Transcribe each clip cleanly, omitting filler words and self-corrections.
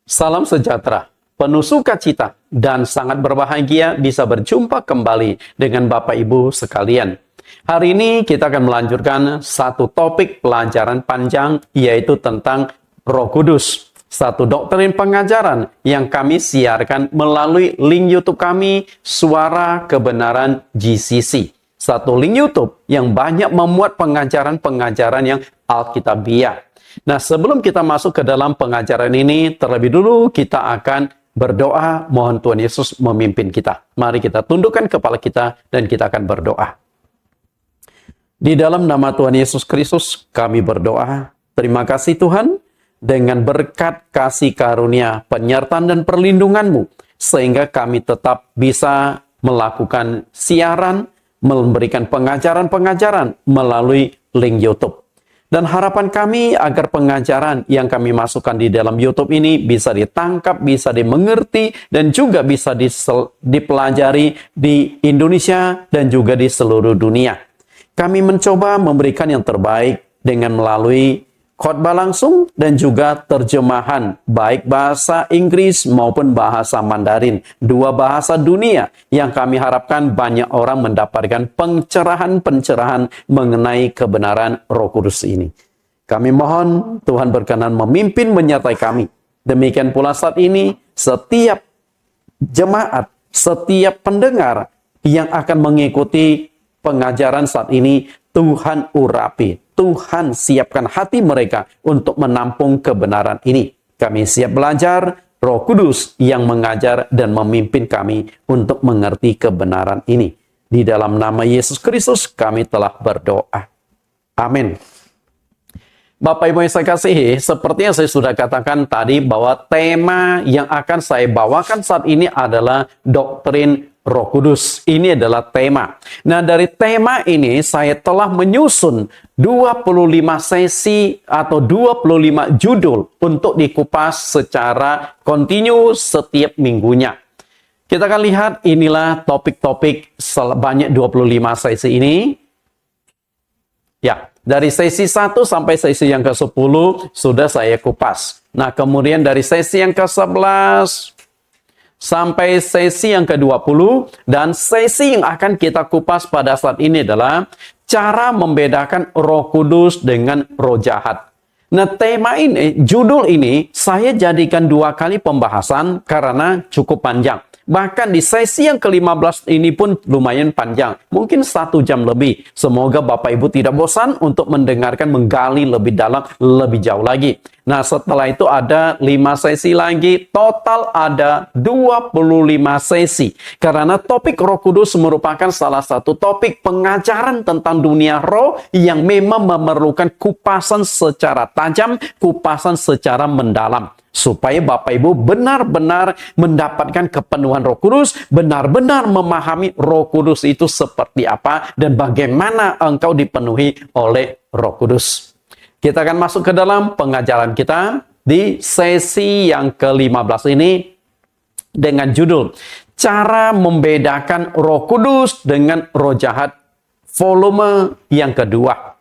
Salam sejahtera, penuh sukacita, dan sangat berbahagia bisa berjumpa kembali dengan Bapak Ibu sekalian. Hari ini kita akan melanjutkan satu topik pelajaran panjang, yaitu tentang Roh Kudus. Satu doktrin pengajaran yang kami siarkan melalui link YouTube kami, Suara Kebenaran GCC. Satu link YouTube yang banyak memuat pengajaran-pengajaran yang Alkitabiah. Nah, sebelum kita masuk ke dalam pengajaran ini, terlebih dulu kita akan berdoa, mohon Tuhan Yesus memimpin kita. Mari kita tundukkan kepala kita dan kita akan berdoa. Di dalam nama Tuhan Yesus Kristus, kami berdoa. Terima kasih Tuhan, dengan berkat kasih karunia, penyertaan dan perlindungan-Mu, sehingga kami tetap bisa melakukan siaran, memberikan pengajaran-pengajaran melalui link YouTube. Dan harapan kami agar pengajaran yang kami masukkan di dalam YouTube ini bisa ditangkap, bisa dimengerti, dan juga bisa dipelajari di Indonesia dan juga di seluruh dunia. Kami mencoba memberikan yang terbaik dengan melalui khotbah langsung dan juga terjemahan baik bahasa Inggris maupun bahasa Mandarin, dua bahasa dunia yang kami harapkan banyak orang mendapatkan pencerahan-pencerahan mengenai kebenaran Roh Kudus ini. Kami mohon Tuhan berkenan memimpin menyertai kami. Demikian pula saat ini setiap jemaat, setiap pendengar yang akan mengikuti pengajaran saat ini, Tuhan urapi, Tuhan siapkan hati mereka untuk menampung kebenaran ini. Kami siap belajar, Roh Kudus yang mengajar dan memimpin kami untuk mengerti kebenaran ini. Di dalam nama Yesus Kristus kami telah berdoa. Amin. Bapak Ibu yang saya kasihi, seperti yang saya sudah katakan tadi bahwa tema yang akan saya bawakan saat ini adalah doktrin Roh Kudus. Ini adalah tema. Nah, dari tema ini saya telah menyusun 25 sesi atau 25 judul untuk dikupas secara kontinu setiap minggunya. Kita akan lihat inilah topik-topik sebanyak 25 sesi ini. Ya, dari sesi 1 sampai sesi yang ke-10 sudah saya kupas. Nah, kemudian dari sesi yang ke-11 sampai sesi yang ke-20, dan sesi yang akan kita kupas pada saat ini adalah cara membedakan Roh Kudus dengan roh jahat. Nah, tema ini, judul ini saya jadikan 2 kali pembahasan karena cukup panjang. Bahkan di sesi yang ke-15 ini pun lumayan panjang. Mungkin 1 jam lebih. Semoga Bapak Ibu tidak bosan untuk mendengarkan, menggali lebih dalam, lebih jauh lagi. Nah, setelah itu ada 5 sesi lagi. Total ada 25 sesi. Karena topik Roh Kudus merupakan salah satu topik pengajaran tentang dunia roh yang memang memerlukan kupasan secara tajam, kupasan secara mendalam. Supaya Bapak Ibu benar-benar mendapatkan kepenuhan Roh Kudus, benar-benar memahami Roh Kudus itu seperti apa dan bagaimana engkau dipenuhi oleh Roh Kudus. Kita akan masuk ke dalam pengajaran kita di sesi yang ke-15 ini dengan judul Cara Membedakan Roh Kudus dengan Roh Jahat, volume yang kedua.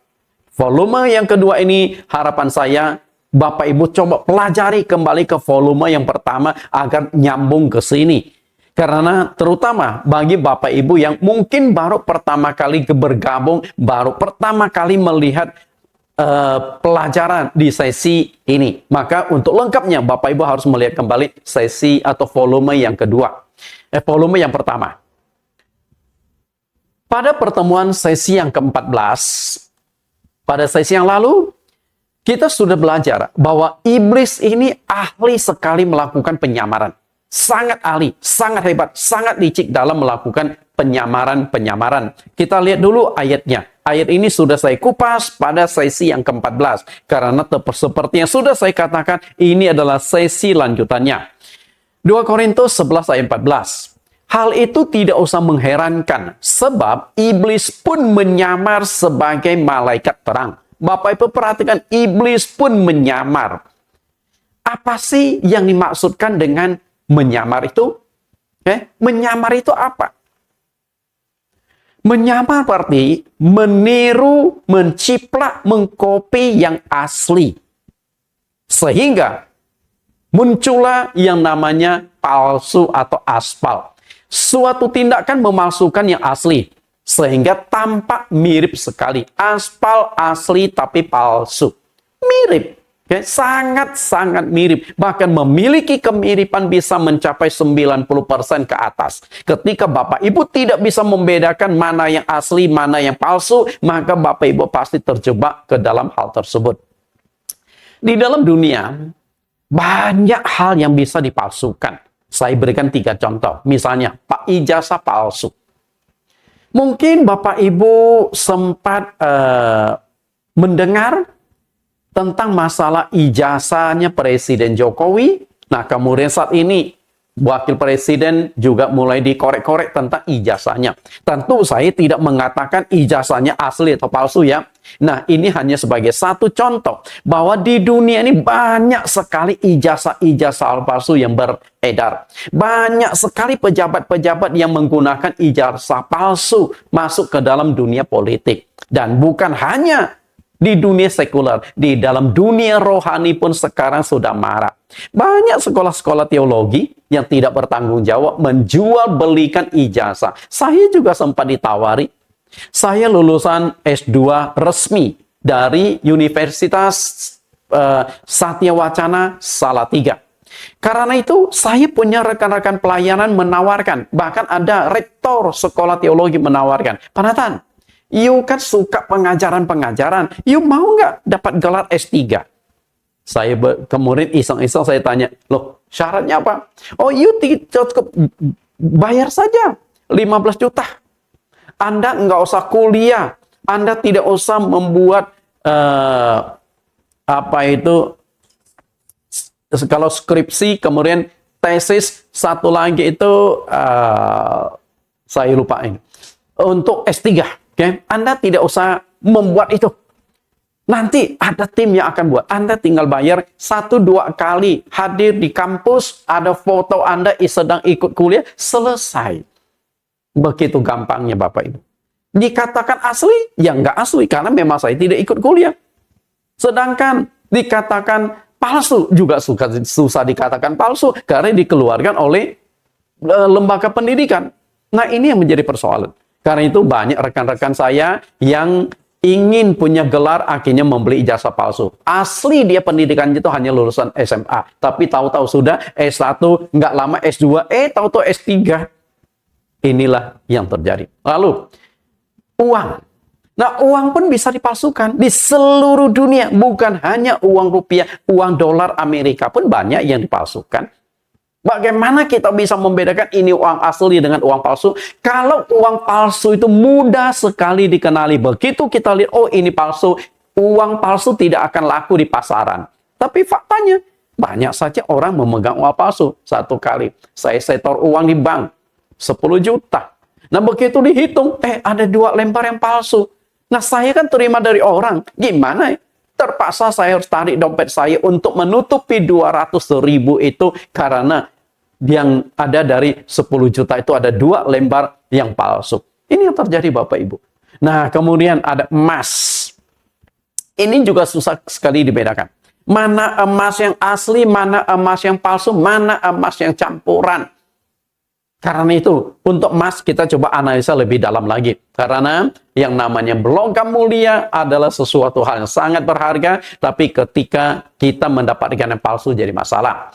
Volume yang kedua ini harapan saya Bapak Ibu coba pelajari kembali ke volume yang pertama agar nyambung ke sini. Karena terutama bagi Bapak Ibu yang mungkin baru pertama kali bergabung, baru pertama kali melihat pelajaran di sesi ini. Maka untuk lengkapnya Bapak Ibu harus melihat kembali sesi atau volume yang kedua. Volume yang pertama. Pada pertemuan sesi yang ke-14, pada sesi yang lalu, kita sudah belajar bahwa iblis ini ahli sekali melakukan penyamaran. Sangat ahli, sangat hebat, sangat licik dalam melakukan penyamaran-penyamaran. Kita lihat dulu ayatnya. Ayat ini sudah saya kupas pada sesi yang ke-14. Karena seperti yang sudah saya katakan, ini adalah sesi lanjutannya. 2 Korintus 11 ayat 14. Hal itu tidak usah mengherankan, sebab iblis pun menyamar sebagai malaikat terang. Bapak Ibu perhatikan, iblis pun menyamar. Apa sih yang dimaksudkan dengan menyamar itu? Menyamar itu apa? Menyamar berarti meniru, menciplak, mengkopi yang asli. Sehingga muncullah yang namanya palsu atau aspal. Suatu tindakan memalsukan yang asli, sehingga tampak mirip sekali. Aspal asli tapi palsu. Mirip. Okay? Sangat-sangat mirip. Bahkan memiliki kemiripan bisa mencapai 90% ke atas. Ketika Bapak Ibu tidak bisa membedakan mana yang asli, mana yang palsu, maka Bapak Ibu pasti terjebak ke dalam hal tersebut. Di dalam dunia, banyak hal yang bisa dipalsukan. Saya berikan 3 contoh. Misalnya, ijazah palsu. Mungkin Bapak Ibu sempat mendengar tentang masalah ijazahnya Presiden Jokowi. Nah, kemudian saat ini Wakil Presiden juga mulai dikorek-korek tentang ijazahnya. Tentu saya tidak mengatakan ijazahnya asli atau palsu ya. Nah, ini hanya sebagai satu contoh bahwa di dunia ini banyak sekali ijazah-ijazah palsu yang beredar. Banyak sekali pejabat-pejabat yang menggunakan ijazah palsu masuk ke dalam dunia politik. Dan bukan hanya di dunia sekuler, di dalam dunia rohani pun sekarang sudah marak. Banyak sekolah-sekolah teologi yang tidak bertanggung jawab menjual belikan ijazah. Saya juga sempat ditawari. Saya lulusan S2 resmi dari Universitas Satya Wacana Salatiga. Karena itu saya punya rekan-rekan pelayanan menawarkan, bahkan ada rektor sekolah teologi menawarkan, Pak Nathan, you kan suka pengajaran-pengajaran, you mau nggak dapat gelar S3? Saya kemudian iseng-iseng saya tanya, loh syaratnya apa? Oh, you cukup bayar saja 15 juta. Anda nggak usah kuliah, Anda tidak usah membuat kalau skripsi, kemudian tesis, satu lagi itu saya lupain. Untuk S3. Okay? Anda tidak usah membuat itu. Nanti ada tim yang akan buat. Anda tinggal bayar 1-2 kali hadir di kampus, ada foto Anda sedang ikut kuliah, selesai. Begitu gampangnya Bapak Ibu. Dikatakan asli, ya nggak asli karena memang saya tidak ikut kuliah. Sedangkan dikatakan palsu, juga susah dikatakan palsu karena dikeluarkan oleh lembaga pendidikan. Nah, ini yang menjadi persoalan. Karena itu banyak rekan-rekan saya yang ingin punya gelar akhirnya membeli ijazah palsu. Asli dia pendidikannya itu hanya lulusan SMA. Tapi tahu-tahu sudah S1, nggak lama S2, tahu-tahu S3. Inilah yang terjadi. Lalu, uang. Nah, uang pun bisa dipalsukan di seluruh dunia. Bukan hanya uang rupiah, uang dolar Amerika pun banyak yang dipalsukan. Bagaimana kita bisa membedakan ini uang asli dengan uang palsu? Kalau uang palsu itu mudah sekali dikenali. Begitu kita lihat, oh ini palsu, uang palsu tidak akan laku di pasaran. Tapi faktanya, banyak saja orang memegang uang palsu. Satu kali, saya setor uang di bank, 10 juta. Nah begitu dihitung, ada 2 lembar yang palsu. Nah saya kan terima dari orang, gimana ya? Terpaksa saya harus tarik dompet saya untuk menutupi 200.000 itu karena yang ada dari 10 juta itu ada 2 lembar yang palsu. Ini yang terjadi Bapak Ibu. Nah, kemudian ada emas. Ini juga susah sekali dibedakan. Mana emas yang asli, mana emas yang palsu, mana emas yang campuran. Karena itu, untuk emas kita coba analisa lebih dalam lagi. Karena yang namanya logam mulia adalah sesuatu hal yang sangat berharga, tapi ketika kita mendapatkan yang palsu jadi masalah.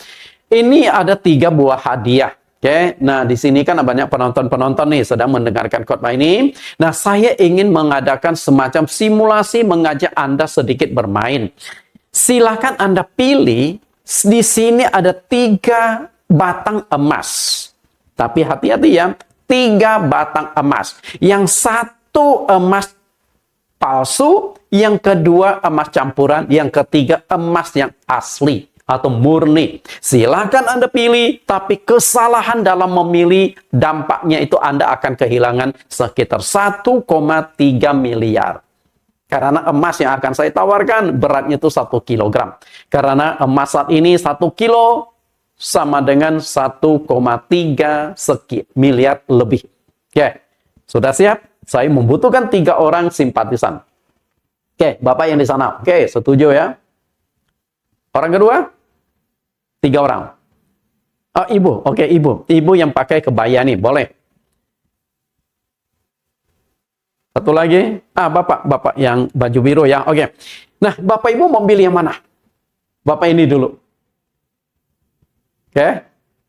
Ini ada 3 buah hadiah. Oke, nah di sini kan banyak penonton-penonton nih sedang mendengarkan khotbah ini. Nah, saya ingin mengadakan semacam simulasi mengajak Anda sedikit bermain. Silakan Anda pilih, di sini ada 3 batang emas. Tapi hati-hati ya, 3 batang emas. Yang satu emas palsu, yang kedua emas campuran, yang ketiga emas yang asli atau murni. Silakan Anda pilih, tapi kesalahan dalam memilih dampaknya itu Anda akan kehilangan sekitar 1,3 miliar. Karena emas yang akan saya tawarkan beratnya itu 1 kilogram. Karena emas saat ini 1 kilo sama dengan 1,3 miliar lebih. Oke, sudah siap? Saya membutuhkan 3 orang simpatisan. Oke, Bapak yang di sana. Oke, setuju ya? Orang kedua? 3 orang. Oh, ibu. Oke, ibu. Ibu yang pakai kebaya nih, boleh. Satu lagi. Bapak. Bapak yang baju biru ya. Oke. Nah, Bapak Ibu mau pilih yang mana? Bapak ini dulu. Oke.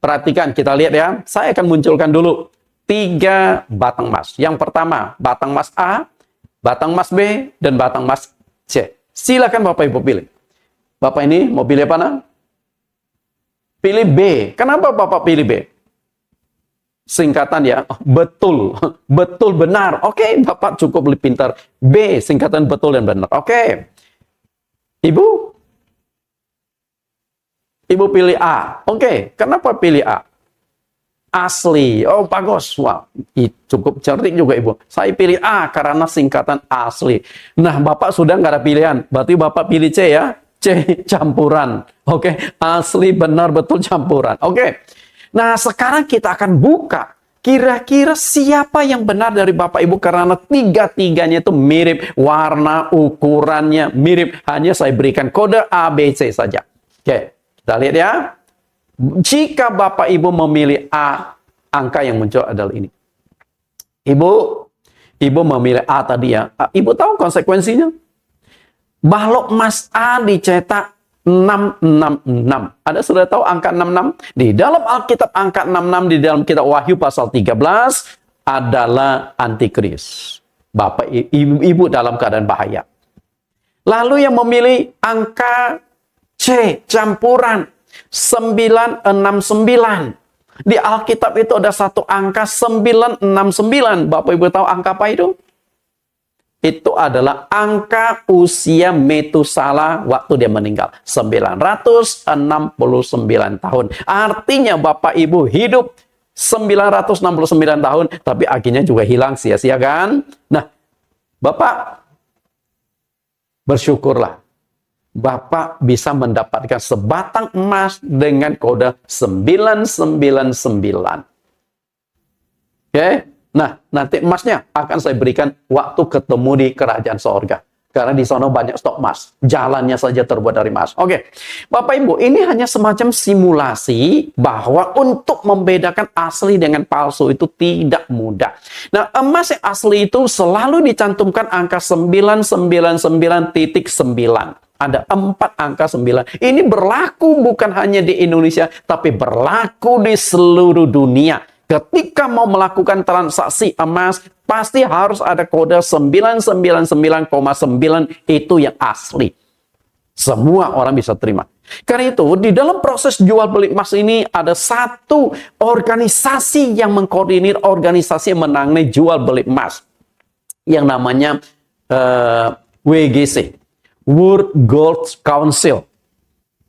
Perhatikan, kita lihat ya. Saya akan munculkan dulu 3 batang emas. Yang pertama, batang emas A, batang emas B, dan batang emas C. Silakan Bapak Ibu pilih. Bapak ini mau pilih apa, nah? Pilih B. Kenapa Bapak pilih B? Singkatan ya, betul. Betul benar. Oke, Bapak cukup lebih pintar. B, singkatan betul dan benar. Oke. Ibu? Ibu pilih A. Oke, kenapa pilih A? Asli. Oh, bagus. Wah, cukup cerdik juga Ibu. Saya pilih A karena singkatan asli. Nah, Bapak sudah nggak ada pilihan. Berarti Bapak pilih C ya. C, campuran. Oke, asli, benar, betul, campuran. Oke. Nah, sekarang kita akan buka. Kira-kira siapa yang benar dari Bapak Ibu karena tiga-tiganya itu mirip. Warna, ukurannya mirip. Hanya saya berikan kode A, B, C saja. Oke, kita lihat ya. Jika Bapak Ibu memilih A, angka yang muncul adalah ini. Ibu memilih A tadi ya. Ibu tahu konsekuensinya? Balok emas A dicetak 666. Ada sudah tahu angka 66? Di dalam Alkitab angka 66 di dalam kitab Wahyu pasal 13 adalah antikris. Bapak Ibu dalam keadaan bahaya. Lalu yang memilih angka C, campuran 969. Di Alkitab itu ada satu angka 969. Bapak Ibu tahu angka apa itu? Itu adalah angka usia Metusala waktu dia meninggal. 969 tahun. Artinya Bapak Ibu hidup 969 tahun, tapi akhirnya juga hilang sia-sia kan? Nah, Bapak bersyukurlah. Bapak bisa mendapatkan sebatang emas dengan kode 999. Oke? Nah, nanti emasnya akan saya berikan waktu ketemu di kerajaan sorga. Karena di sana banyak stok emas. Jalannya saja terbuat dari emas. Oke, Bapak Ibu, ini hanya semacam simulasi bahwa untuk membedakan asli dengan palsu itu tidak mudah. Nah, emas yang asli itu selalu dicantumkan angka 999.9. Ada 4 angka 9. Ini berlaku bukan hanya di Indonesia, tapi berlaku di seluruh dunia. Ketika mau melakukan transaksi emas, pasti harus ada kode 999,9 itu yang asli. Semua orang bisa terima. Karena itu, di dalam proses jual beli emas ini ada satu organisasi yang mengkoordinir organisasi yang menangani jual beli emas. Yang namanya WGC. World Gold Council.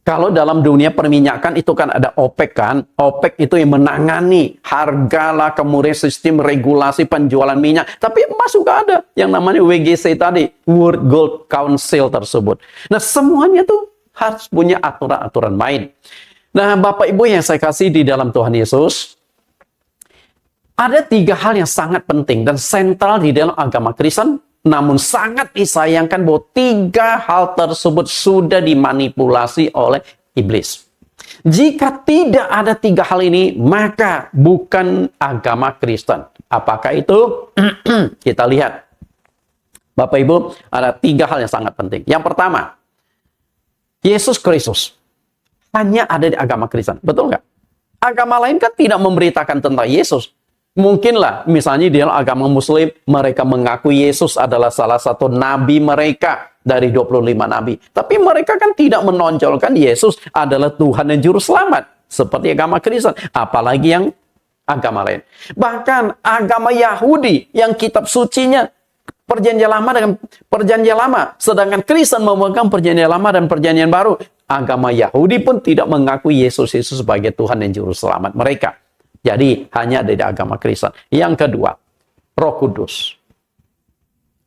Kalau dalam dunia perminyakan itu kan ada OPEC kan. OPEC itu yang menangani harga lah, kemudian sistem regulasi penjualan minyak. Tapi emas juga ada yang namanya WGC tadi. World Gold Council tersebut. Nah, semuanya tuh harus punya aturan-aturan main. Nah, Bapak Ibu yang saya kasih di dalam Tuhan Yesus, ada 3 hal yang sangat penting dan sentral di dalam agama Kristen. Namun sangat disayangkan bahwa 3 hal tersebut sudah dimanipulasi oleh iblis. Jika tidak ada 3 hal ini, maka bukan agama Kristen. Apakah itu? Kita lihat. Bapak Ibu, ada 3 hal yang sangat penting. Yang pertama, Yesus Kristus hanya ada di agama Kristen. Betul nggak? Agama lain kan tidak memberitakan tentang Yesus. Mungkinlah, misalnya di dalam agama Muslim, mereka mengaku Yesus adalah salah satu nabi mereka dari 25 nabi. Tapi mereka kan tidak menonjolkan Yesus adalah Tuhan dan Juru Selamat. Seperti agama Kristen. Apalagi yang agama lain. Bahkan agama Yahudi yang kitab sucinya Perjanjian Lama dengan Perjanjian Lama. Sedangkan Kristen memegang Perjanjian Lama dan Perjanjian Baru. Agama Yahudi pun tidak mengaku Yesus sebagai Tuhan dan Juru Selamat mereka. Jadi, hanya ada di agama Kristen. Yang kedua, Roh Kudus.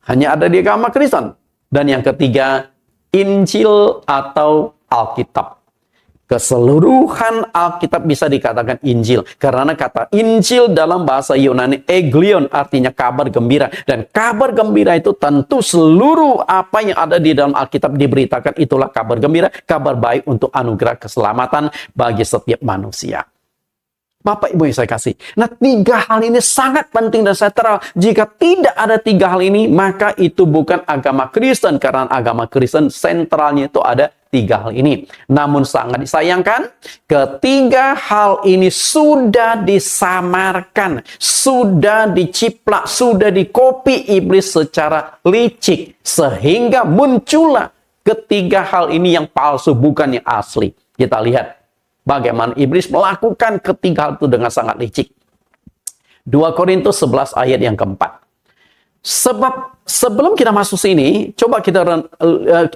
Hanya ada di agama Kristen. Dan yang ketiga, Injil atau Alkitab. Keseluruhan Alkitab bisa dikatakan Injil. Karena kata Injil dalam bahasa Yunani eglion artinya kabar gembira. Dan kabar gembira itu tentu seluruh apa yang ada di dalam Alkitab diberitakan itulah kabar gembira, kabar baik untuk anugerah keselamatan bagi setiap manusia. Bapak Ibu yang saya kasih. Nah, 3 hal ini sangat penting dan sentral. Jika tidak ada 3 hal ini, maka itu bukan agama Kristen. Karena agama Kristen sentralnya itu ada 3 hal ini. Namun sangat disayangkan, ketiga hal ini sudah disamarkan, sudah diciplak, sudah dikopi iblis secara licik. Sehingga muncullah ketiga hal ini yang palsu, bukan yang asli. Kita lihat bagaimana iblis melakukan ketiga hal itu dengan sangat licik. 2 Korintus 11 ayat yang keempat. Sebab sebelum kita masuk sini, coba kita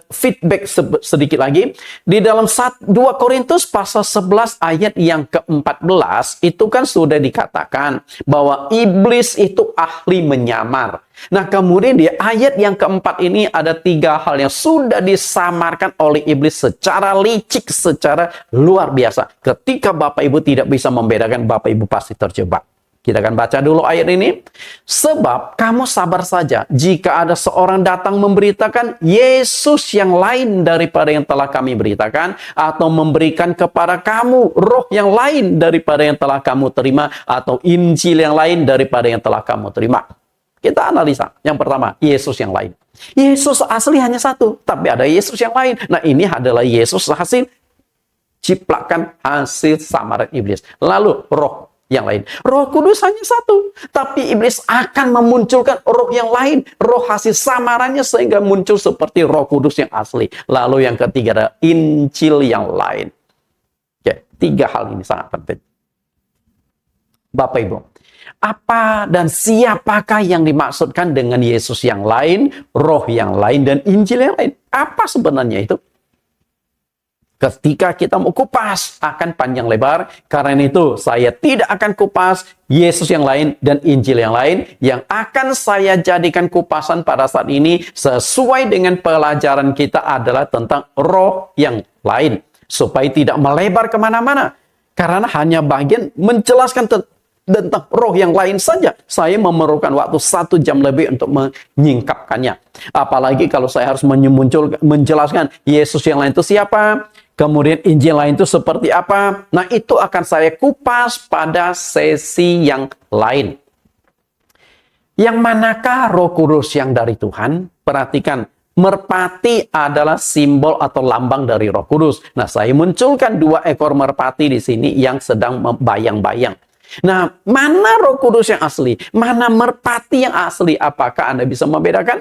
feedback sedikit lagi. Di dalam 2 Korintus pasal 11 ayat yang ke-14, itu kan sudah dikatakan bahwa iblis itu ahli menyamar. Nah, kemudian di ayat yang keempat ini ada 3 hal yang sudah disamarkan oleh iblis secara licik, secara luar biasa. Ketika Bapak Ibu tidak bisa membedakan, Bapak Ibu pasti terjebak. Kita akan baca dulu ayat ini. Sebab kamu sabar saja jika ada seorang datang memberitakan Yesus yang lain daripada yang telah kami beritakan, atau memberikan kepada kamu roh yang lain daripada yang telah kamu terima, atau Injil yang lain daripada yang telah kamu terima. Kita analisa. Yang pertama, Yesus yang lain. Yesus asli hanya satu, tapi ada Yesus yang lain. Nah, ini adalah Yesus hasil ciplakan, hasil samaran iblis. Lalu roh yang lain. Roh Kudus hanya satu, tapi iblis akan memunculkan roh yang lain, roh hasil samarannya sehingga muncul seperti Roh Kudus yang asli. Lalu yang ketiga ada Injil yang lain. Oke, 3 hal ini sangat penting. Bapak Ibu, apa dan siapakah yang dimaksudkan dengan Yesus yang lain, roh yang lain, dan Injil yang lain? Apa sebenarnya itu? Ketika kita mau kupas akan panjang lebar, karena itu saya tidak akan kupas Yesus yang lain dan Injil yang lain. Yang akan saya jadikan kupasan pada saat ini sesuai dengan pelajaran kita adalah tentang roh yang lain. Supaya tidak melebar kemana-mana. Karena hanya bagian menjelaskan tentang roh yang lain saja, saya memerlukan waktu 1 jam lebih untuk menyingkapkannya. Apalagi kalau saya harus menjelaskan Yesus yang lain itu siapa, kemudian Injil lain itu seperti apa. Nah, itu akan saya kupas pada sesi yang lain. Yang manakah Roh Kudus yang dari Tuhan? Perhatikan, merpati adalah simbol atau lambang dari Roh Kudus. Nah, saya munculkan 2 ekor merpati di sini yang sedang membayang-bayang. Nah, mana Roh Kudus yang asli? Mana merpati yang asli? Apakah Anda bisa membedakan?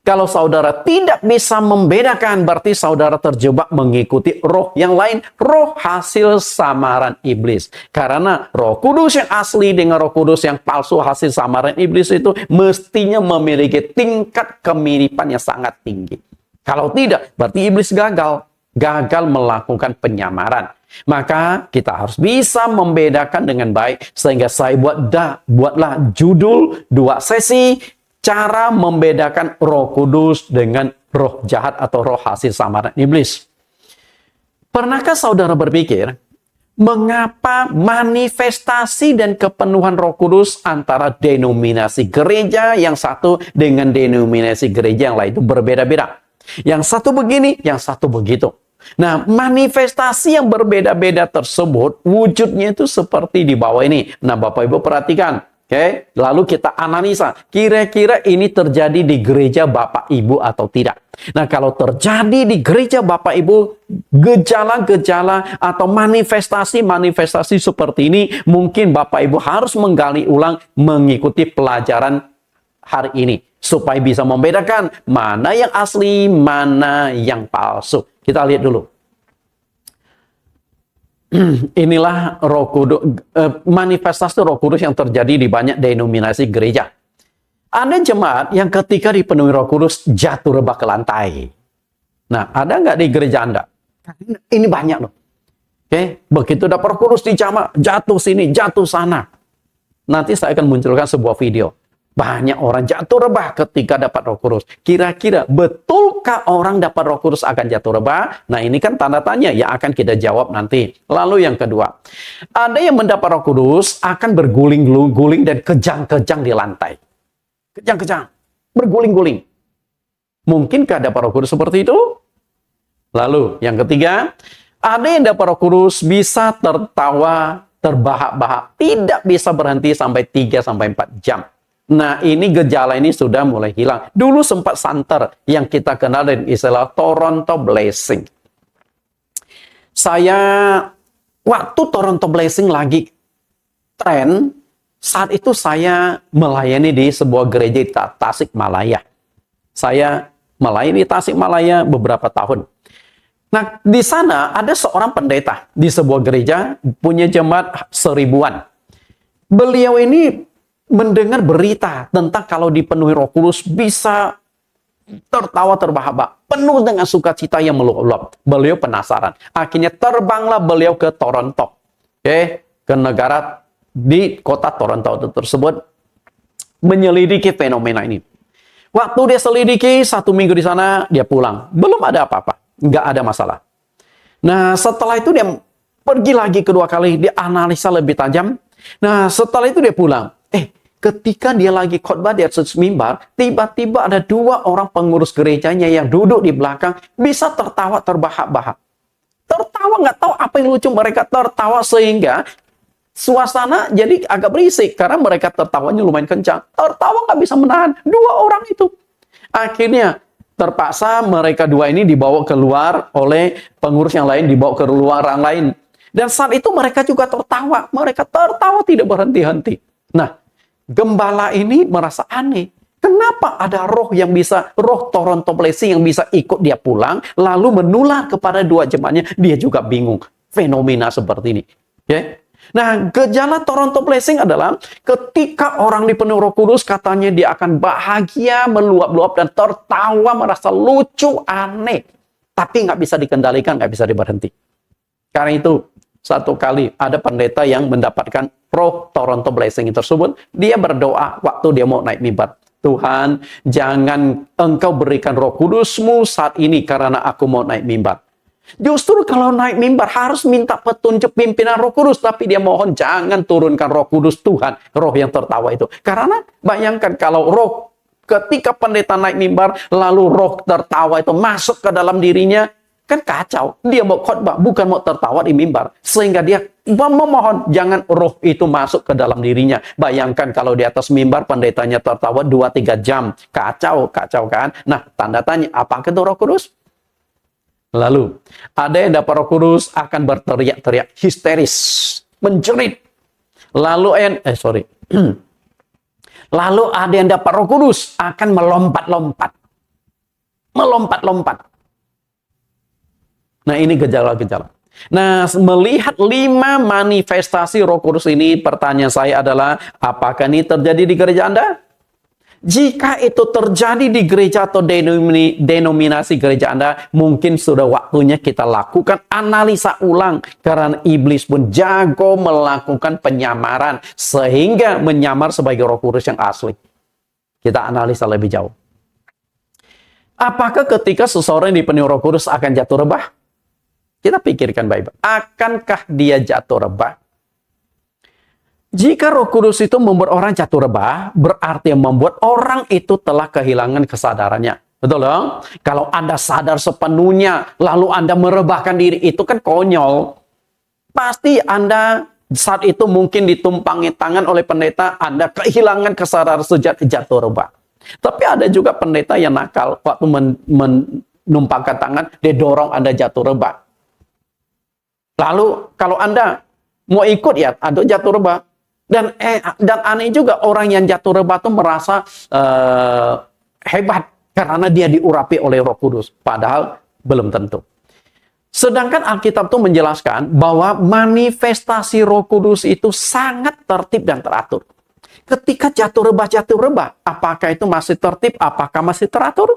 Kalau saudara tidak bisa membedakan, berarti saudara terjebak mengikuti roh yang lain, roh hasil samaran iblis. Karena Roh Kudus yang asli dengan Roh Kudus yang palsu hasil samaran iblis itu mestinya memiliki tingkat kemiripan yang sangat tinggi. Kalau tidak, berarti iblis gagal melakukan penyamaran. Maka kita harus bisa membedakan dengan baik, sehingga saya buatlah judul 2 sesi, cara membedakan Roh Kudus dengan roh jahat atau roh hasil samaran iblis. Pernahkah saudara berpikir, mengapa manifestasi dan kepenuhan Roh Kudus antara denominasi gereja yang satu dengan denominasi gereja yang lain itu berbeda-beda? Yang satu begini, yang satu begitu. Nah, manifestasi yang berbeda-beda tersebut, wujudnya itu seperti di bawah ini. Nah, Bapak Ibu perhatikan. Oke, lalu kita analisa, kira-kira ini terjadi di gereja Bapak Ibu atau tidak. Nah, kalau terjadi di gereja Bapak Ibu, gejala-gejala atau manifestasi-manifestasi seperti ini, mungkin Bapak Ibu harus menggali ulang mengikuti pelajaran hari ini. Supaya bisa membedakan mana yang asli, mana yang palsu. Kita lihat dulu. Inilah Roh Kudus, manifestasi Roh Kudus yang terjadi di banyak denominasi gereja. Ada jemaat yang ketika dipenuhi Roh Kudus jatuh rebah ke lantai. Nah, ada nggak di gereja Anda? Ini banyak loh. Oke, begitu dapat Roh Kudus dijamah, jatuh sini, jatuh sana. Nanti saya akan munculkan sebuah video. Banyak orang jatuh rebah ketika dapat Roh Kudus. Kira-kira betulkah orang dapat Roh Kudus akan jatuh rebah? Nah, ini kan tanda tanya yang akan kita jawab nanti. Lalu yang kedua, ada yang mendapat Roh Kudus akan berguling-guling dan kejang-kejang di lantai. Kejang-kejang, berguling-guling. Mungkinkah dapat Roh Kudus seperti itu? Lalu yang ketiga, ada yang dapat Roh Kudus bisa tertawa, terbahak-bahak, tidak bisa berhenti sampai 3 sampai 4 jam. Nah, ini gejala ini sudah mulai hilang. Dulu sempat santer yang kita kenal dengan istilah Toronto Blessing. Waktu Toronto Blessing lagi tren, saat itu saya melayani di sebuah gereja di Tasikmalaya. Saya melayani di Tasikmalaya beberapa tahun. Nah, di sana ada seorang pendeta di sebuah gereja, punya jemaat 1000-an. Beliau ini mendengar berita tentang kalau dipenuhi Roh Kudus bisa tertawa terbahak-bahak, penuh dengan sukacita yang meluap-luap. Beliau penasaran. Akhirnya terbanglah beliau ke Toronto, ke negara di kota Toronto tersebut, menyelidiki fenomena ini. Waktu dia selidiki 1 minggu di sana, dia pulang. Belum ada apa-apa, nggak ada masalah. Nah, setelah itu dia pergi lagi kedua kali, dia analisa lebih tajam. Nah, setelah itu dia pulang. Ketika dia lagi khotbah di atas mimbar, tiba-tiba ada 2 orang pengurus gerejanya yang duduk di belakang bisa tertawa terbahak-bahak. Tertawa nggak tahu apa yang lucu, mereka tertawa sehingga suasana jadi agak berisik karena mereka tertawanya lumayan kencang. Tertawa nggak bisa menahan 2 orang itu. Akhirnya terpaksa mereka 2 ini dibawa keluar oleh pengurus yang lain, dibawa ke ruangan lain. Dan saat itu mereka juga tertawa. Mereka tertawa tidak berhenti-henti. Nah, gembala ini merasa aneh. Kenapa ada roh Toronto Blessing yang bisa ikut dia pulang, lalu menular kepada 2 jemaatnya? Dia juga bingung. Fenomena seperti ini. Nah, gejala Toronto Blessing adalah ketika orang dipenuhi Roh Kudus, katanya dia akan bahagia, meluap-luap, dan tertawa, merasa lucu, aneh. Tapi nggak bisa dikendalikan, nggak bisa diberhenti. Karena itu, satu kali ada pendeta yang mendapatkan roh Toronto Blessing tersebut, dia berdoa waktu dia mau naik mimbar. Tuhan, jangan Engkau berikan Roh Kudus-Mu saat ini karena aku mau naik mimbar. Justru kalau naik mimbar harus minta petunjuk pimpinan Roh Kudus, tapi dia mohon jangan turunkan Roh Kudus Tuhan, roh yang tertawa itu. Karena bayangkan kalau ketika pendeta naik mimbar, lalu roh tertawa itu masuk ke dalam dirinya, kan kacau. Dia mau khotbah, bukan mau tertawa di mimbar. Sehingga dia memohon, jangan roh itu masuk ke dalam dirinya. Bayangkan kalau di atas mimbar, pendetanya tertawa 2-3 jam. Kacau kan? Nah, tanda tanya, apakah itu Roh Kudus? Lalu, ada yang dapat Roh Kudus akan berteriak-teriak histeris, menjerit. Lalu ada yang dapat Roh Kudus akan melompat-lompat. Nah, ini gejala-gejala. Nah, melihat 5 manifestasi Roh Kudus ini, pertanyaan saya adalah, apakah ini terjadi di gereja Anda? Jika itu terjadi di gereja atau denominasi gereja Anda, mungkin sudah waktunya kita lakukan analisa ulang. Karena iblis pun jago melakukan penyamaran, sehingga menyamar sebagai Roh Kudus yang asli. Kita analisa lebih jauh. Apakah ketika seseorang dipenuhi Roh Kudus akan jatuh rebah? Kita pikirkan baik-baik. Akankah dia jatuh rebah? Jika Roh Kudus itu membuat orang jatuh rebah, berarti membuat orang itu telah kehilangan kesadarannya. Betul dong? Kalau Anda sadar sepenuhnya, lalu Anda merebahkan diri, itu kan konyol. Pasti Anda saat itu mungkin ditumpangi tangan oleh pendeta, Anda kehilangan kesadaran sejak jatuh rebah. Tapi ada juga pendeta yang nakal, waktu menumpangkan tangan, dia dorong Anda jatuh rebah. Lalu kalau Anda mau ikut ya, Anda jatuh rebah. Dan aneh juga orang yang jatuh rebah itu merasa hebat karena dia diurapi oleh Roh Kudus. Padahal belum tentu. Sedangkan Alkitab itu menjelaskan bahwa manifestasi Roh Kudus itu sangat tertib dan teratur. Ketika jatuh rebah, apakah itu masih tertib? Apakah masih teratur?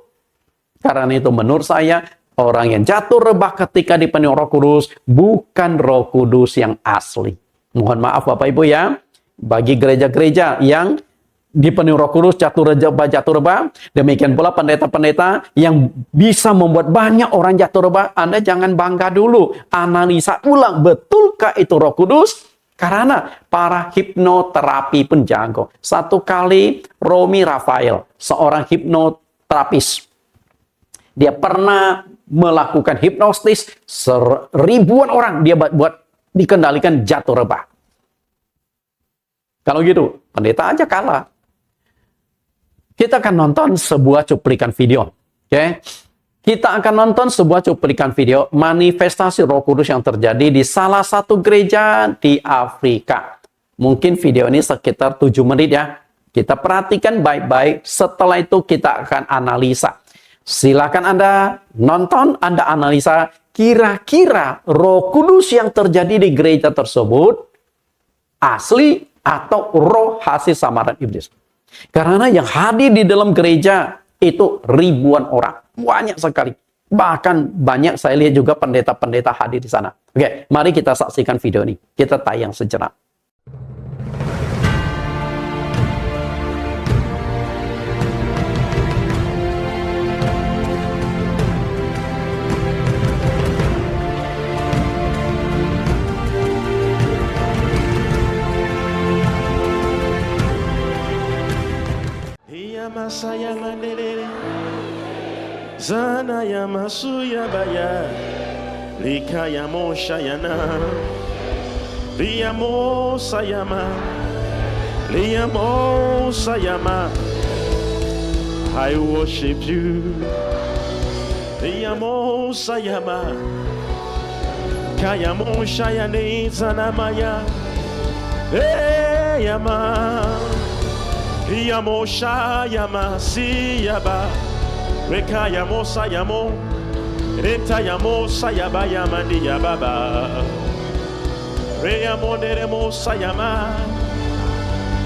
Karena itu menurut saya, orang yang jatuh rebah ketika dipenuhi Roh Kudus bukan Roh Kudus yang asli. Mohon maaf Bapak Ibu ya, bagi gereja-gereja yang dipenuhi Roh Kudus, jatuh reba. Demikian pula pendeta-pendeta yang bisa membuat banyak orang jatuh reba. Anda jangan bangga dulu. Analisa ulang, betulkah itu Roh Kudus? Karena para hipnoterapi pun jago. Satu kali Romi Rafael, seorang hipnoterapis, dia pernah melakukan hipnosis ribuan orang. Dia buat dikendalikan jatuh reba. Kalau gitu, pendeta aja kalah. Kita akan nonton sebuah cuplikan video. Oke? Kita akan nonton sebuah cuplikan video manifestasi Roh Kudus yang terjadi di salah satu gereja di Afrika. Mungkin video ini sekitar 7 menit ya. Kita perhatikan baik-baik. Setelah itu kita akan analisa. Silakan Anda nonton, Anda analisa kira-kira Roh Kudus yang terjadi di gereja tersebut asli atau roh hasil samaran iblis. Karena yang hadir di dalam gereja itu ribuan orang. Banyak sekali. Bahkan banyak saya lihat juga pendeta-pendeta hadir di sana. Oke, mari kita saksikan video ini. Kita tayang sejenak. Masaya mandere Zana ya masuya baya Lika ya moshayana Liya mo sayama Liya mo sayama I worship you Liya mo sayama Kaya mo shayane zana maya yama Yamo shayama siyaba Reka yamo sayamo Reta yamo sayaba yamandi yababa Re yamo neremo sayama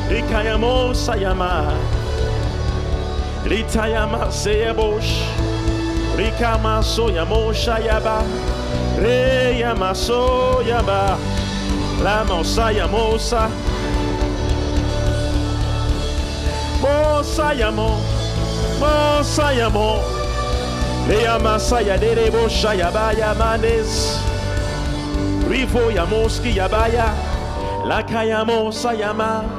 Rika yamo sayama Rita yama seyebosh Rika maso yamo shayaba Re yama so yaba Lamo sayamo sa Mosayamo, Mosayamo, Lea Masaya Derebo Shayabaya Manes, Rifo Yamoski Yabaya, Lakayamo Sayama,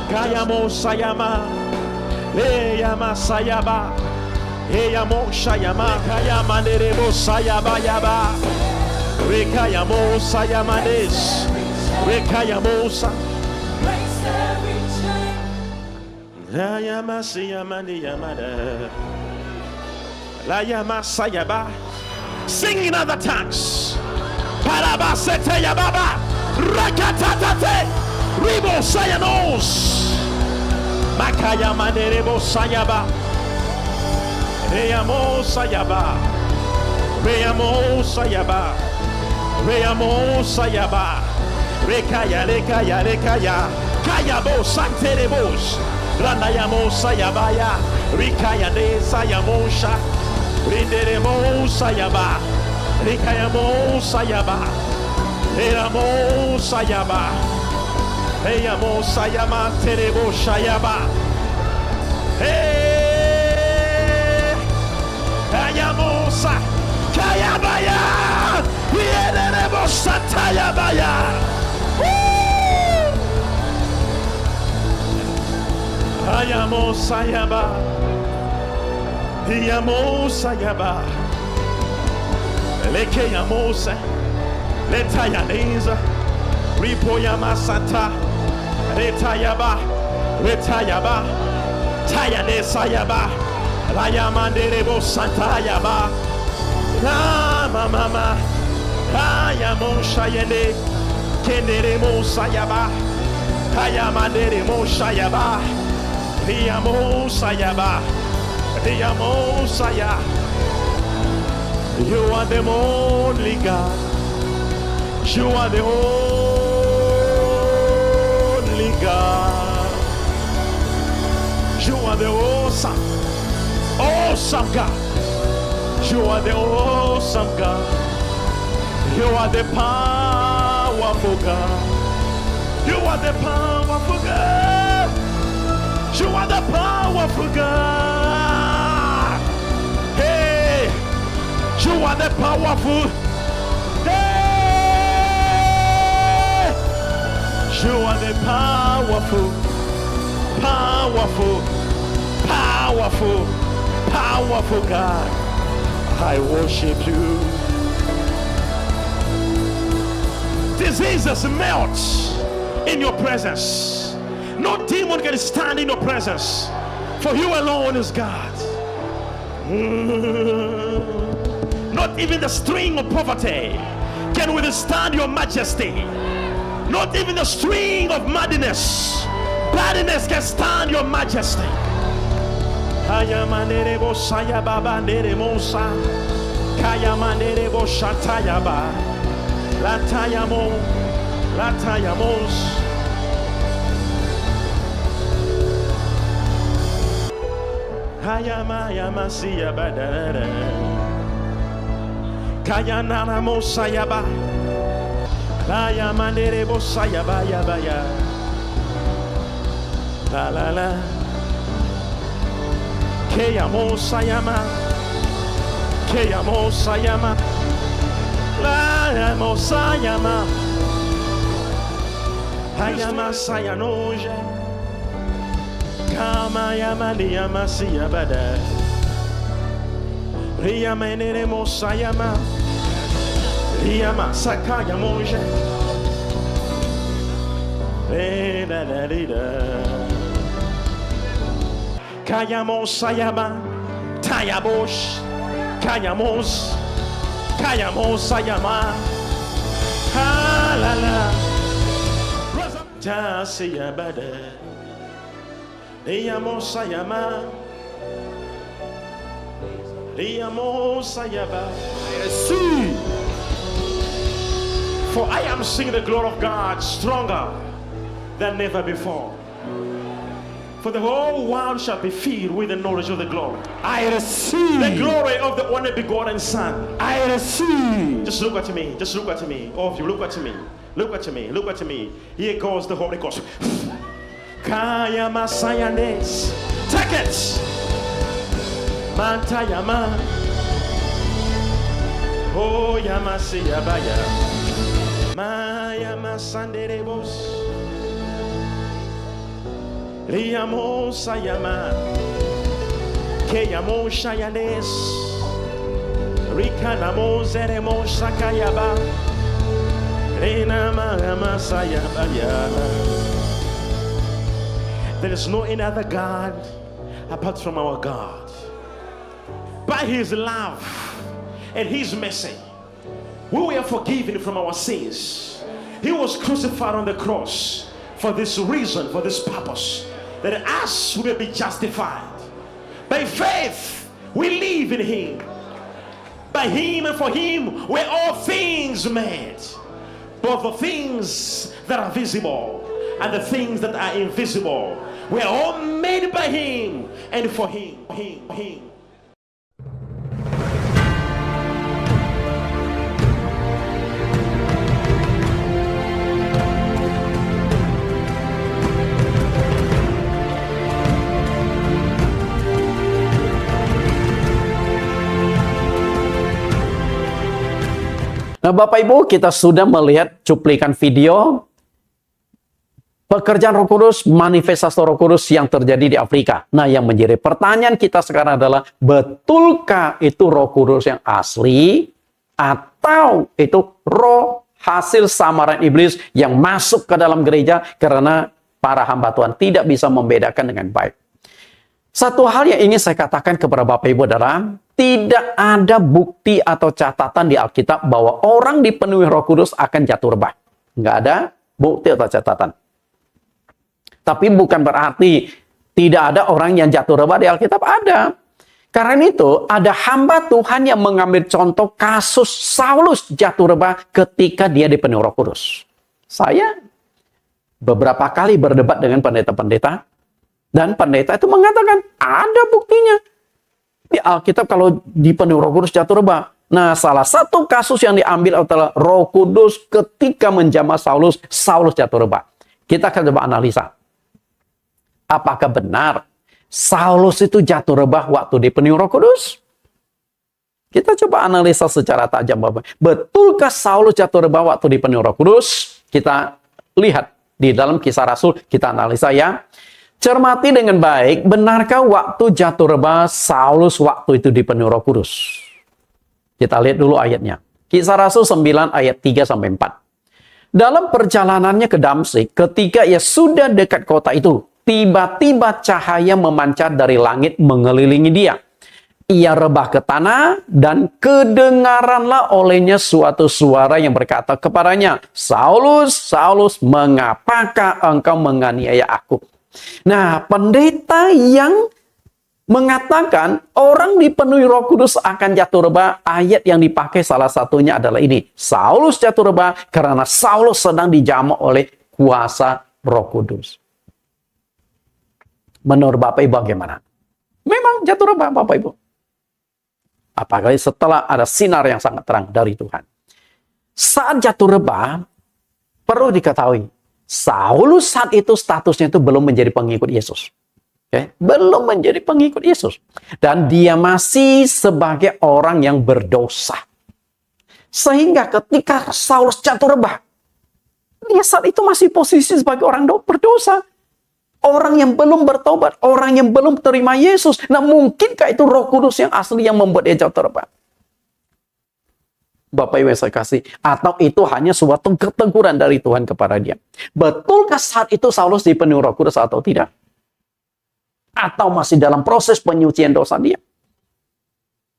Kayamo Sayama, Lea Masayaba, Eyamo Shayama, Kayama Derebo Sayabayaba, Rekayamo Sayamanes, Rekayamo Sayama. La yamasi yamani yamada. La yamasayaba. Sing in other tongues. Parabasete yababa. Rakatate. Ribo sayanos. Makaya manerebo sayaba. Reyamo sayaba. Reyamo sayaba. Reyamo sayaba. Rekaya rekaya rekaya. Kayabo santerebos. Ranayamo sayabaya, Rikaya de sayamosha, Rinderemo sayaba, Rikayamo sayaba, Eramo sayaba, Eyamo sayama terebo shayaba, Kayamosa, Kayabaya, Yerebo satayabaya. Ayamo sayaba, Yamo sayaba, Leke yamosa, Letayaneza, Ripo yamasata, Retayaba, Retayaba, Tayane sayaba, Rayamanderebo santayaba, Mama, Ayamo shayene, Kenderemo sayaba, Ayamanderemo shayaba. Riyamo sayaba, Riyamo saya. You are the only God. You are the only God. You are the awesome God. You are the awesome God. You are the powerful God. You are the powerful God. You are the powerful God. Hey, you are the powerful. Hey, you are the powerful, powerful, powerful, powerful God. I worship you. Diseases melt in your presence. No demon can stand in your presence, for you alone is God. Not even the string of poverty can withstand your majesty. Not even the string of madness, badness can stand your majesty. Ayamanderebo sayababa neremosa, kayamanderebo shatayaba, latayamo, latayamos. Hayamayamasiya badara, kayanaramo sayaba, layamanderebo sayaba yabaya, la la la. Keyamo sayama, keyamo sayama, la mo sayama, hayama sayanoja, kama yama liyama siyabada, riyama neremo sayama, riyama sakaya moja, la la la. Kayamos sayama, tayabos, kayamos, kayamos sayama, halala, tasiyabada, liyamos sayama, liyamos sayaba. See, for I am seeing the glory of God stronger than never before. For the whole world shall be filled with the knowledge of the glory. I receive The glory of the only begotten Son. I receive. Just look at me. Just look at me. All of you, look at me. Look at me. Look at me. Here goes the Holy Ghost. Kaya masayandes. Take it. Mantayama. Oh yamasiyabaya. Maya masanderebos. Riyamo sayama, keyamo shayanes, rikanamo zeremo sakayaba, renama sayabaya. There is no any other God apart from our God. By His love and His mercy, we were forgiven from our sins. He was crucified on the cross for this reason, for this purpose, that us will be justified. By faith, we live in Him. By Him and for Him were all things made. Both the things that are visible and the things that are invisible were all made by Him and for Him. Nah, Bapak Ibu, kita sudah melihat cuplikan video pekerjaan Roh Kudus, manifestasi Roh Kudus yang terjadi di Afrika. Nah, yang menjadi pertanyaan kita sekarang adalah, betulkah itu Roh Kudus yang asli atau itu roh hasil samaran iblis yang masuk ke dalam gereja karena para hamba Tuhan tidak bisa membedakan dengan baik? Satu hal yang ingin saya katakan kepada Bapak Ibu adalah, tidak ada bukti atau catatan di Alkitab bahwa orang dipenuhi Roh Kudus akan jatuh rebah. Nggak ada bukti atau catatan. Tapi bukan berarti tidak ada orang yang jatuh rebah di Alkitab. Ada. Karena itu, ada hamba Tuhan yang mengambil contoh kasus Saulus jatuh rebah ketika dia dipenuhi Roh Kudus. Saya beberapa kali berdebat dengan pendeta-pendeta, dan pendeta itu mengatakan, ada buktinya. Di Alkitab kalau dipenuhi Roh Kudus jatuh rebah. Nah, salah satu kasus yang diambil adalah Roh Kudus ketika menjamah Saulus, Saulus jatuh rebah. Kita akan coba analisa. Apakah benar Saulus itu jatuh rebah waktu dipenuhi Roh Kudus? Kita coba analisa secara tajam, Bapak. Betulkah Saulus jatuh rebah waktu dipenuhi Roh Kudus? Kita lihat di dalam Kisah Rasul, kita analisa ya. Cermati dengan baik, benarkah waktu jatuh rebah Saulus waktu itu dipenuhi Roh Kudus? Kita lihat dulu ayatnya. Kisah Rasul 9 ayat 3 sampai 4. Dalam perjalanannya ke Damsyik, ketika ia sudah dekat kota itu, tiba-tiba cahaya memancar dari langit mengelilingi dia. Ia rebah ke tanah dan kedengaranlah olehnya suatu suara yang berkata kepadanya, Saulus, Saulus, mengapakah engkau menganiaya aku? Nah, pendeta yang mengatakan orang dipenuhi Roh Kudus akan jatuh rebah, ayat yang dipakai salah satunya adalah ini. Saulus jatuh rebah karena Saulus sedang dijamah oleh kuasa Roh Kudus. Menurut Bapak Ibu bagaimana? Memang jatuh rebah Bapak Ibu. Apalagi setelah ada sinar yang sangat terang dari Tuhan. Saat jatuh rebah, perlu diketahui, Saulus saat itu statusnya itu belum menjadi pengikut Yesus. Okay? Belum menjadi pengikut Yesus. Dan dia masih sebagai orang yang berdosa. Sehingga ketika Saulus jatuh rebah, dia saat itu masih posisi sebagai orang berdosa. Orang yang belum bertobat, orang yang belum terima Yesus. Nah, mungkinkah itu Roh Kudus yang asli yang membuat dia jatuh rebah? Bapak Ibu yang saya kasih, atau itu hanya suatu keteguran dari Tuhan kepada dia? Betulkah saat itu Saulus dipenuhi Roh Kudus atau tidak? Atau masih dalam proses penyucian dosa dia?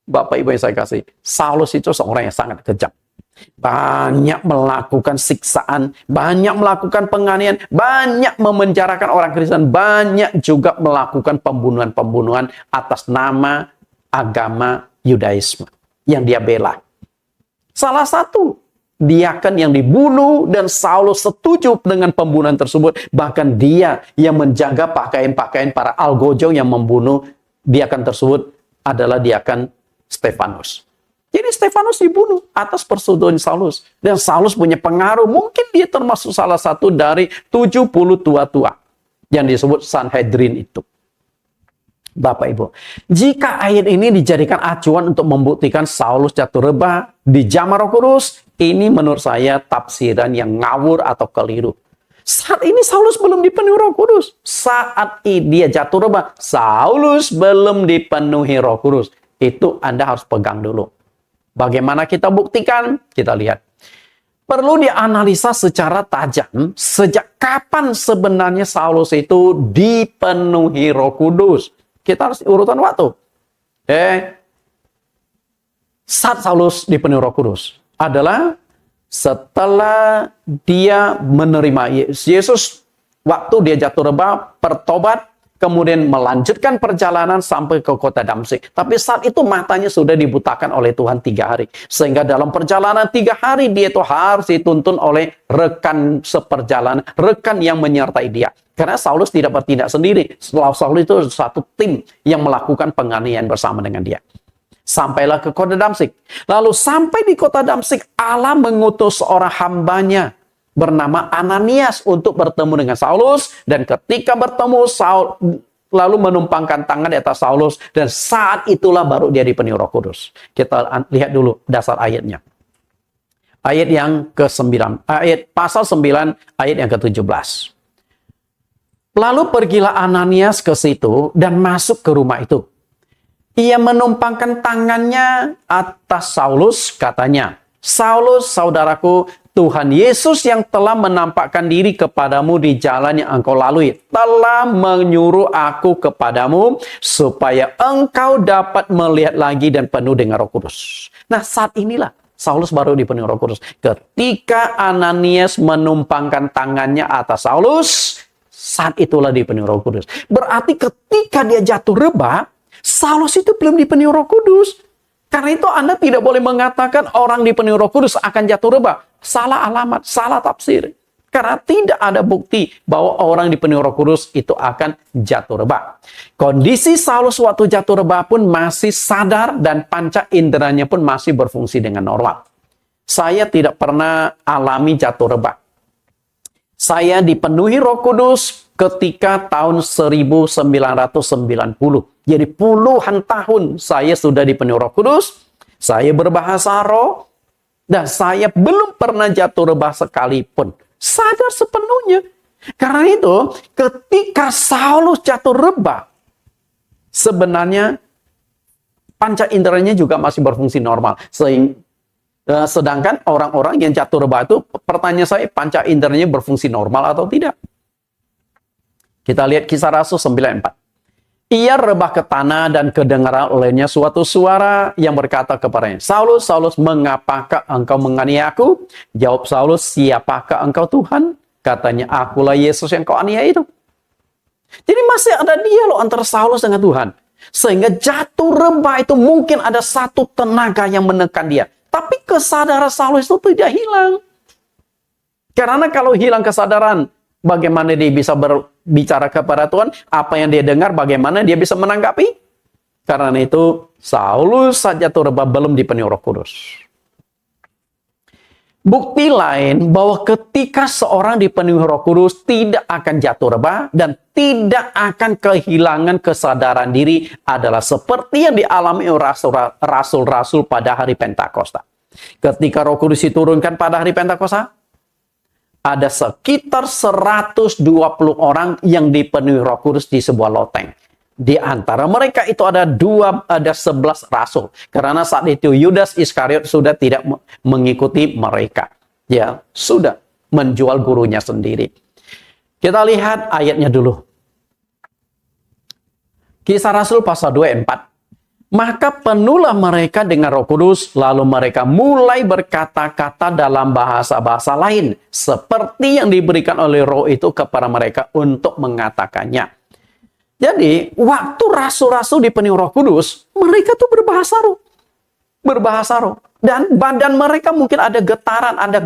Bapak Ibu yang saya kasih, Saulus itu seorang yang sangat kejam. Banyak melakukan siksaan, banyak melakukan penganiayaan, banyak memenjarakan orang Kristen, banyak juga melakukan pembunuhan-pembunuhan atas nama agama Yudaisme yang dia bela. Salah satu diaken yang dibunuh dan Saulus setuju dengan pembunuhan tersebut. Bahkan dia yang menjaga pakaian-pakaian para algojo yang membunuh diaken tersebut adalah diaken Stefanus. Jadi Stefanus dibunuh atas persetujuan Saulus. Dan Saulus punya pengaruh. Mungkin dia termasuk salah satu dari 70 tua-tua yang disebut Sanhedrin itu. Bapak Ibu, jika ayat ini dijadikan acuan untuk membuktikan Saulus jatuh rebah di zaman Roh Kudus, ini menurut saya tafsiran yang ngawur atau keliru. Saat ini Saulus belum dipenuhi Roh Kudus. Saat dia jatuh rebah, Saulus belum dipenuhi Roh Kudus. Itu Anda harus pegang dulu. Bagaimana kita buktikan? Kita lihat. Perlu dianalisa secara tajam sejak kapan sebenarnya Saulus itu dipenuhi Roh Kudus. Kita harus urutan waktu. Saat Saulus dipenuhi Roh Kudus adalah setelah dia menerima Yesus, waktu dia jatuh rebah, bertobat, kemudian melanjutkan perjalanan sampai ke kota Damsyik. Tapi saat itu matanya sudah dibutakan oleh Tuhan 3 hari. Sehingga dalam perjalanan 3 hari dia itu harus dituntun oleh rekan seperjalanan, rekan yang menyertai dia. Karena Saulus tidak bertindak sendiri. Saulus itu satu tim yang melakukan penganiayaan bersama dengan dia. Sampailah ke kota Damsyik. Lalu sampai di kota Damsyik, Allah mengutus seorang hambanya bernama Ananias untuk bertemu dengan Saulus, dan ketika bertemu Saul lalu menumpangkan tangan di atas Saulus, dan saat itulah baru dia dipenuhi Roh Kudus. Kita lihat dulu dasar ayatnya. Ayat yang ke-9, ayat pasal 9 ayat yang ke-17. Lalu pergilah Ananias ke situ dan masuk ke rumah itu. Ia menumpangkan tangannya atas Saulus, katanya, Saulus, saudaraku, Tuhan Yesus yang telah menampakkan diri kepadamu di jalan yang engkau lalui telah menyuruh aku kepadamu supaya engkau dapat melihat lagi dan penuh dengan Roh Kudus. Nah, saat inilah Saulus baru dipenuhi Roh Kudus. Ketika Ananias menumpangkan tangannya atas Saulus, saat itulah dipenuhi Roh Kudus. Berarti ketika dia jatuh rebah, Saulus itu belum dipenuhi Roh Kudus. Karena itu Anda tidak boleh mengatakan orang dipenuhi Roh Kudus akan jatuh rebah. Salah alamat, salah tafsir. Karena tidak ada bukti bahwa orang dipenuhi Roh Kudus itu akan jatuh rebah. Kondisi Saulus waktu jatuh rebah pun masih sadar dan panca inderanya pun masih berfungsi dengan normal. Saya tidak pernah alami jatuh rebah. Saya dipenuhi Roh Kudus ketika tahun 1990. Jadi puluhan tahun saya sudah dipenuhi Roh Kudus, saya berbahasa roh, dan saya belum pernah jatuh rebah sekalipun. Sadar sepenuhnya. Karena itu, ketika Saulus jatuh rebah, sebenarnya panca inderanya juga masih berfungsi normal. Sedangkan orang-orang yang jatuh rebah itu, pertanyaan saya, panca inderanya berfungsi normal atau tidak? Kita lihat Kisah Rasul 9:4. Ia rebah ke tanah dan kedengaran olehnya suatu suara yang berkata kepadanya, Saulus, Saulus, mengapakah engkau menganiaya aku? Jawab Saulus, siapakah engkau Tuhan? Katanya, akulah Yesus yang kau aniaya itu. Jadi masih ada dialog antara Saulus dengan Tuhan. Sehingga jatuh rebah itu mungkin ada satu tenaga yang menekan dia. Tapi kesadaran Saulus itu tidak hilang. Karena kalau hilang kesadaran, bagaimana dia bisa berbicara kepada Tuhan? Apa yang dia dengar, bagaimana dia bisa menanggapi? Karena itu, Saulus saja jatuh rebah belum dipenuhi Roh Kudus. Bukti lain bahwa ketika seorang dipenuhi Roh Kudus tidak akan jatuh rebah dan tidak akan kehilangan kesadaran diri adalah seperti yang dialami rasul-rasul pada hari Pentakosta. Ketika Roh Kudus diturunkan pada hari Pentakosta, ada sekitar 120 orang yang dipenuhi Roh Kudus di sebuah loteng. Di antara mereka itu ada 11 rasul. Karena saat itu Yudas Iskariot sudah tidak mengikuti mereka. Ya, sudah menjual gurunya sendiri. Kita lihat ayatnya dulu. Kisah Rasul pasal 2 ayat 4. Maka penuhlah mereka dengan Roh Kudus, lalu mereka mulai berkata-kata dalam bahasa-bahasa lain, seperti yang diberikan oleh Roh itu kepada mereka untuk mengatakannya. Jadi, waktu rasul-rasul dipenuhi Roh Kudus, mereka tuh berbahasa roh. Berbahasa roh. Dan badan mereka mungkin ada getaran, ada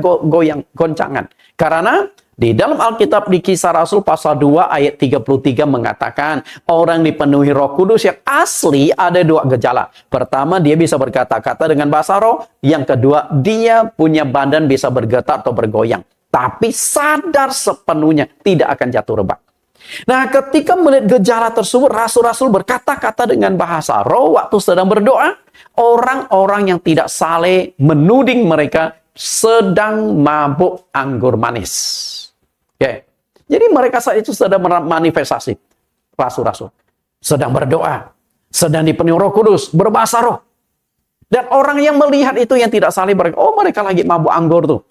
goncangan. Karena di dalam Alkitab di Kisah Rasul pasal 2 ayat 33 mengatakan, orang dipenuhi Roh Kudus yang asli ada dua gejala. Pertama, dia bisa berkata-kata dengan bahasa roh. Yang kedua, dia punya badan bisa bergetar atau bergoyang. Tapi sadar sepenuhnya tidak akan jatuh rebah. Nah, ketika melihat gejala tersebut, rasul-rasul berkata-kata dengan bahasa roh waktu sedang berdoa. Orang-orang yang tidak saleh menuding mereka sedang mabuk anggur manis. Oke. Jadi mereka saat itu sedang manifestasi. Rasul-rasul sedang berdoa, sedang dipenuhi Roh Kudus, berbahasa roh. Dan orang yang melihat itu yang tidak saleh berkata, oh mereka lagi mabuk anggur tuh.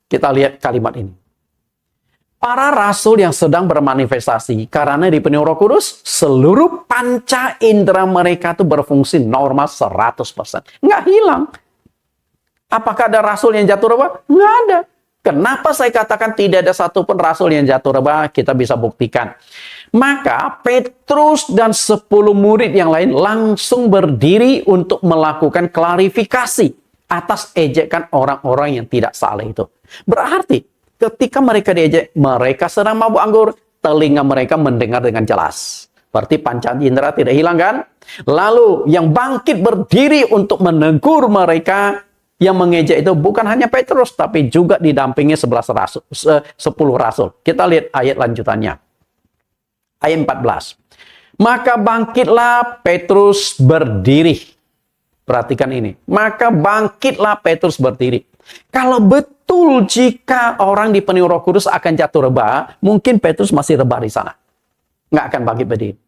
Kita lihat kalimat ini. Para rasul yang sedang bermanifestasi karena dipenuhi Roh Kudus, seluruh panca indera mereka itu berfungsi normal 100%. Nggak hilang. Apakah ada rasul yang jatuh rebah? Nggak ada. Kenapa saya katakan tidak ada satupun rasul yang jatuh rebah? Kita bisa buktikan. Maka Petrus dan 10 murid yang lain langsung berdiri untuk melakukan klarifikasi atas ejekan orang-orang yang tidak saleh itu. Berarti ketika mereka diejek, mereka sedang mabuk anggur, telinga mereka mendengar dengan jelas. Berarti panca indera tidak hilang kan? Lalu yang bangkit berdiri untuk menegur mereka yang mengejek itu bukan hanya Petrus, tapi juga didampingi 10 rasul. Kita lihat ayat lanjutannya. Ayat 14. Maka bangkitlah Petrus berdiri. Perhatikan ini. Maka bangkitlah Petrus berdiri. Kalau betul jika orang dipenuhi Roh Kudus akan jatuh rebah, mungkin Petrus masih rebah di sana. Nggak akan bangkit berdiri.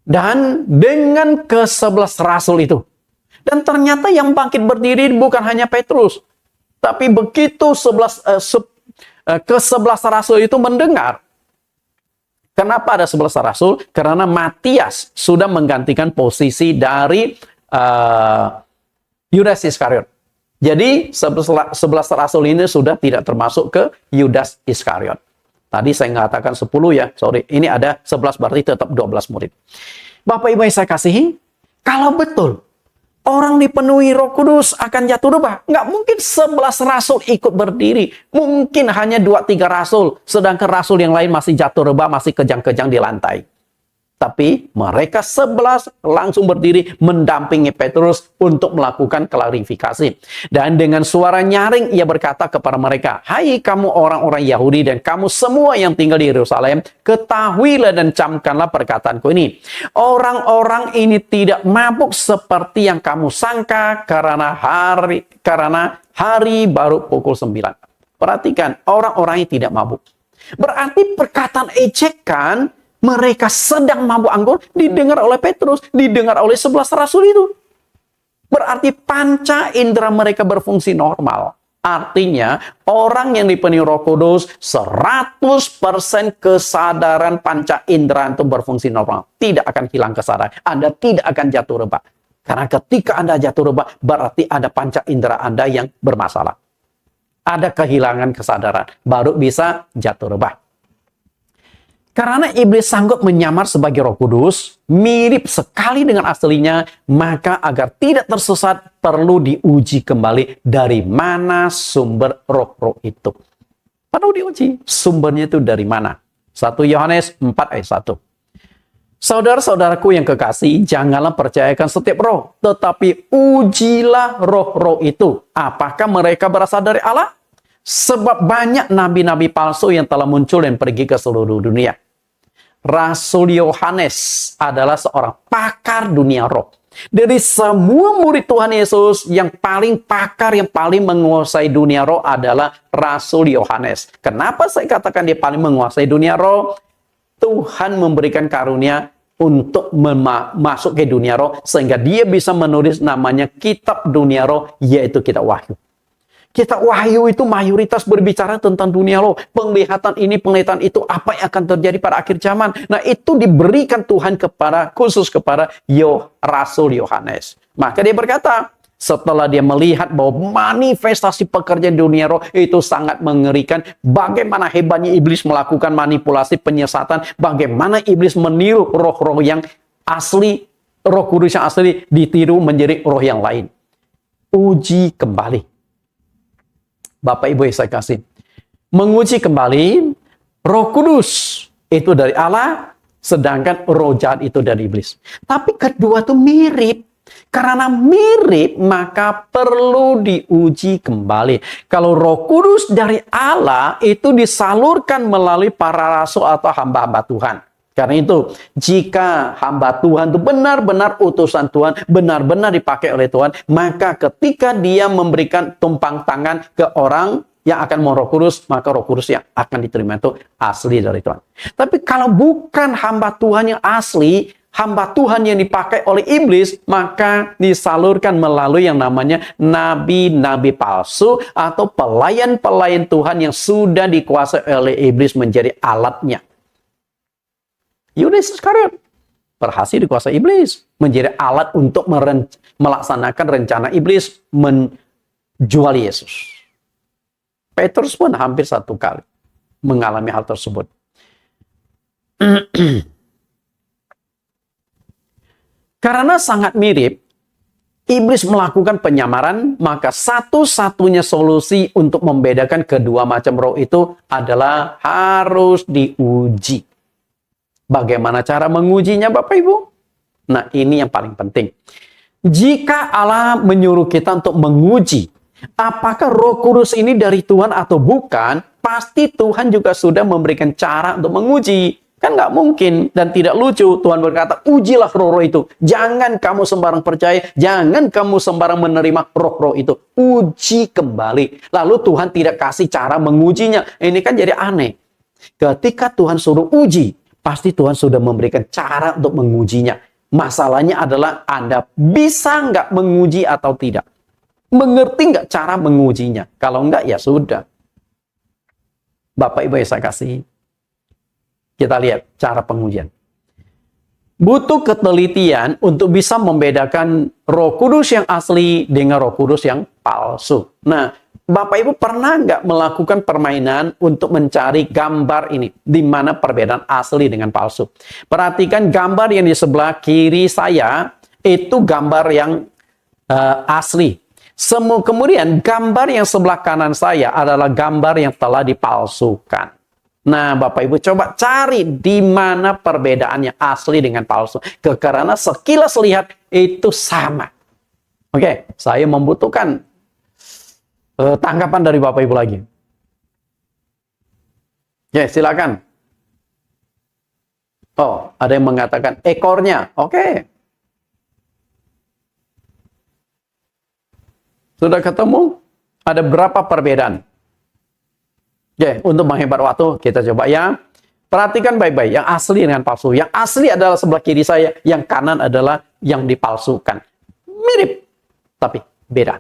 Dan dengan ke-11 rasul itu. Dan ternyata yang bangkit berdiri bukan hanya Petrus. Tapi begitu ke-11 rasul itu mendengar. Kenapa ada 11 rasul? Karena Matias sudah menggantikan posisi dari Yudas Iskariot. Jadi 11 rasul ini sudah tidak termasuk ke Yudas Iskariot. Tadi saya mengatakan 10 ya, sorry. Ini ada 11 berarti tetap 12 murid. Bapak Ibu yang saya kasihi, kalau betul orang dipenuhi Roh Kudus akan jatuh rebah, nggak mungkin 11 rasul ikut berdiri. Mungkin hanya 2-3 rasul, sedangkan rasul yang lain masih jatuh rebah, masih kejang-kejang di lantai. Tapi mereka 11 langsung berdiri mendampingi Petrus untuk melakukan klarifikasi. Dan dengan suara nyaring ia berkata kepada mereka, "Hai kamu orang-orang Yahudi dan kamu semua yang tinggal di Yerusalem, ketahuilah dan camkanlah perkataanku ini. Orang-orang ini tidak mabuk seperti yang kamu sangka karena hari baru pukul 9. Perhatikan, orang-orang ini tidak mabuk. Berarti perkataan ejekan mereka sedang mabuk anggur didengar oleh Petrus, didengar oleh 11 rasul itu. Berarti panca indera mereka berfungsi normal. Artinya orang yang dipenuhi Roh Kudus 100% kesadaran panca indera itu berfungsi normal. Tidak akan hilang kesadaran. Anda tidak akan jatuh rebah. Karena ketika Anda jatuh rebah berarti ada panca indera Anda yang bermasalah. Ada kehilangan kesadaran. Baru bisa jatuh rebah. Karena iblis sanggup menyamar sebagai Roh Kudus, mirip sekali dengan aslinya, maka agar tidak tersesat perlu diuji kembali dari mana sumber roh-roh itu. Perlu diuji sumbernya itu dari mana. 1 Yohanes 4 ayat 1. Saudara-saudaraku yang kekasih, janganlah percayakan setiap roh, tetapi ujilah roh-roh itu. Apakah mereka berasal dari Allah? Sebab banyak nabi-nabi palsu yang telah muncul dan pergi ke seluruh dunia. Rasul Yohanes adalah seorang pakar dunia roh. Dari semua murid Tuhan Yesus, yang paling pakar, yang paling menguasai dunia roh adalah Rasul Yohanes. Kenapa saya katakan dia paling menguasai dunia roh? Tuhan memberikan karunia untuk masuk ke dunia roh, sehingga dia bisa menulis namanya kitab dunia roh, yaitu kitab Wahyu. Kitab Wahyu itu mayoritas berbicara tentang dunia roh. Penglihatan ini, penglihatan itu, apa yang akan terjadi pada akhir zaman. Nah, itu diberikan Tuhan khusus kepada Rasul Yohanes. Maka dia berkata, setelah dia melihat bahwa manifestasi pekerjaan dunia roh itu sangat mengerikan, bagaimana hebatnya iblis melakukan manipulasi penyesatan, bagaimana iblis meniru roh-roh yang asli, Roh Kudus yang asli ditiru menjadi roh yang lain. Uji kembali. Bapak Ibu yang saya kasih, menguji kembali Roh Kudus itu dari Allah, sedangkan roh jahat itu dari iblis. Tapi kedua itu mirip. Karena mirip, maka perlu diuji kembali. Kalau Roh Kudus dari Allah itu disalurkan melalui para rasul atau hamba-hamba Tuhan. Karena itu, jika hamba Tuhan itu benar-benar utusan Tuhan, benar-benar dipakai oleh Tuhan, maka ketika dia memberikan tumpang tangan ke orang yang akan mau Roh Kudus, maka Roh Kudus yang akan diterima itu asli dari Tuhan. Tapi kalau bukan hamba Tuhan yang asli, hamba Tuhan yang dipakai oleh iblis, maka disalurkan melalui yang namanya nabi-nabi palsu atau pelayan-pelayan Tuhan yang sudah dikuasai oleh iblis menjadi alatnya. Yudas Iskariot berhasil dikuasai iblis, menjadi alat untuk melaksanakan rencana iblis menjual Yesus. Petrus pun hampir 1 kali mengalami hal tersebut. Karena sangat mirip, iblis melakukan penyamaran, maka satu-satunya solusi untuk membedakan kedua macam roh itu adalah harus diuji. Bagaimana cara mengujinya, Bapak Ibu? Nah, ini yang paling penting. Jika Allah menyuruh kita untuk menguji, apakah Roh Kudus ini dari Tuhan atau bukan, pasti Tuhan juga sudah memberikan cara untuk menguji. Kan nggak mungkin dan tidak lucu. Tuhan berkata, ujilah roh-roh itu. Jangan kamu sembarang percaya, jangan kamu sembarang menerima roh-roh itu. Uji kembali. Lalu Tuhan tidak kasih cara mengujinya. Ini kan jadi aneh. Ketika Tuhan suruh uji, pasti Tuhan sudah memberikan cara untuk mengujinya. Masalahnya adalah Anda bisa nggak menguji atau tidak. Mengerti nggak cara mengujinya? Kalau nggak, ya sudah. Bapak Ibu yang saya kasih, kita lihat cara pengujian. Butuh ketelitian untuk bisa membedakan Roh Kudus yang asli dengan Roh Kudus yang palsu. Nah, Bapak Ibu pernah nggak melakukan permainan untuk mencari gambar ini? Di mana perbedaan asli dengan palsu? Perhatikan gambar yang di sebelah kiri saya, itu gambar yang asli. Kemudian gambar yang sebelah kanan saya adalah gambar yang telah dipalsukan. Nah, Bapak Ibu coba cari di mana perbedaannya asli dengan palsu. Karena sekilas lihat itu sama. Oke, saya membutuhkan tanggapan dari Bapak Ibu lagi. Ya, silakan. Oh, ada yang mengatakan ekornya. Oke. Sudah ketemu? Ada berapa perbedaan? Oke, untuk menghemat waktu, kita coba ya. Perhatikan baik-baik, yang asli dengan palsu. Yang asli adalah sebelah kiri saya, yang kanan adalah yang dipalsukan. Mirip, tapi beda.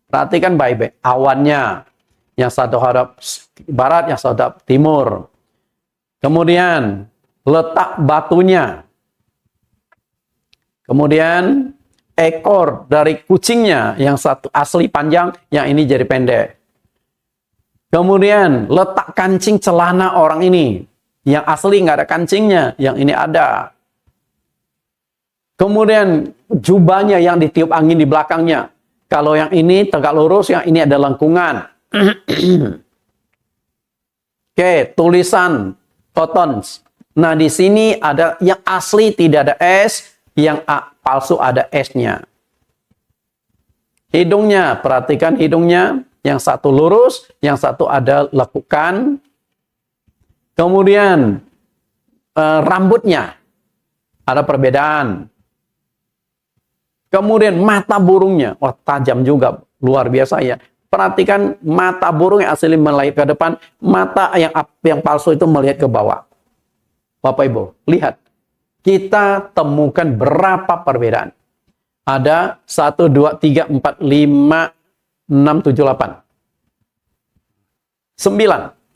Perhatikan baik-baik, awannya. Yang satu hadap barat, yang satu hadap timur. Kemudian, letak batunya. Kemudian, ekor dari kucingnya. Yang satu asli panjang, yang ini jadi pendek. Kemudian, letak kancing celana orang ini. Yang asli nggak ada kancingnya, yang ini ada. Kemudian, jubahnya yang ditiup angin di belakangnya. Kalau yang ini tegak lurus, yang ini ada lengkungan. Oke, tulisan Totons. Nah, di sini ada yang asli tidak ada S, yang palsu ada S-nya. Hidungnya, perhatikan hidungnya. Yang satu lurus, yang satu ada lekukan. Kemudian, rambutnya ada perbedaan. Kemudian, mata burungnya. Wah, tajam juga. Luar biasa ya. Perhatikan mata burung yang asli melihat ke depan, mata yang palsu itu melihat ke bawah. Bapak Ibu, lihat. Kita temukan berapa perbedaan. Ada 1, 2, 3, 4, 5, 6, 7, 8. 9.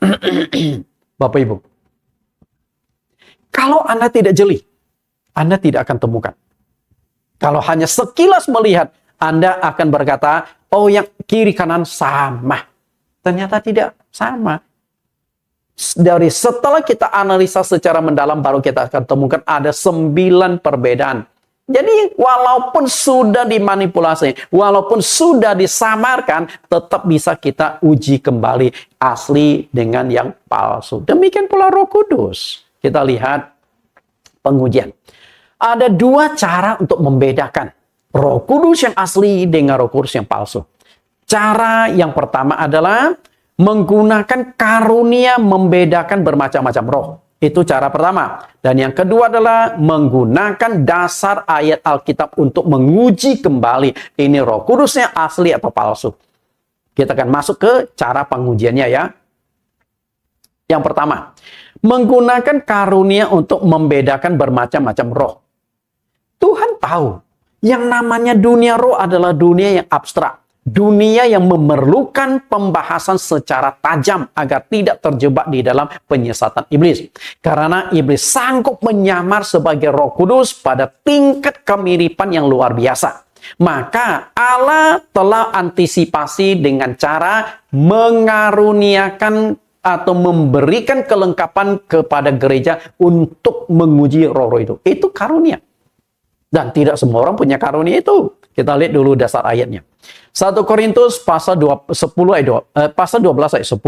Bapak Ibu. Kalau Anda tidak jeli, Anda tidak akan temukan. Kalau hanya sekilas melihat, Anda akan berkata, oh yang kiri kanan sama. Ternyata tidak sama. Setelah kita analisa secara mendalam, baru kita akan temukan ada 9 perbedaan. Jadi walaupun sudah dimanipulasi, walaupun sudah disamarkan, tetap bisa kita uji kembali asli dengan yang palsu. Demikian pula Roh Kudus. Kita lihat pengujian. Ada 2 cara untuk membedakan Roh Kudus yang asli dengan Roh Kudus yang palsu. Cara yang pertama adalah menggunakan karunia membedakan bermacam-macam roh. Itu cara pertama. Dan yang kedua adalah menggunakan dasar ayat Alkitab untuk menguji kembali ini Roh Kudusnya asli atau palsu. Kita akan masuk ke cara pengujiannya ya. Yang pertama, menggunakan karunia untuk membedakan bermacam-macam roh. Tuhan tahu yang namanya dunia roh adalah dunia yang abstrak. Dunia yang memerlukan pembahasan secara tajam agar tidak terjebak di dalam penyesatan iblis. Karena iblis sanggup menyamar sebagai Roh Kudus pada tingkat kemiripan yang luar biasa. Maka Allah telah antisipasi dengan cara mengaruniakan atau memberikan kelengkapan kepada gereja untuk menguji roh-roh itu. Itu karunia. Dan tidak semua orang punya karunia itu. Kita lihat dulu dasar ayatnya. 1 Korintus pasal 12 ayat 10.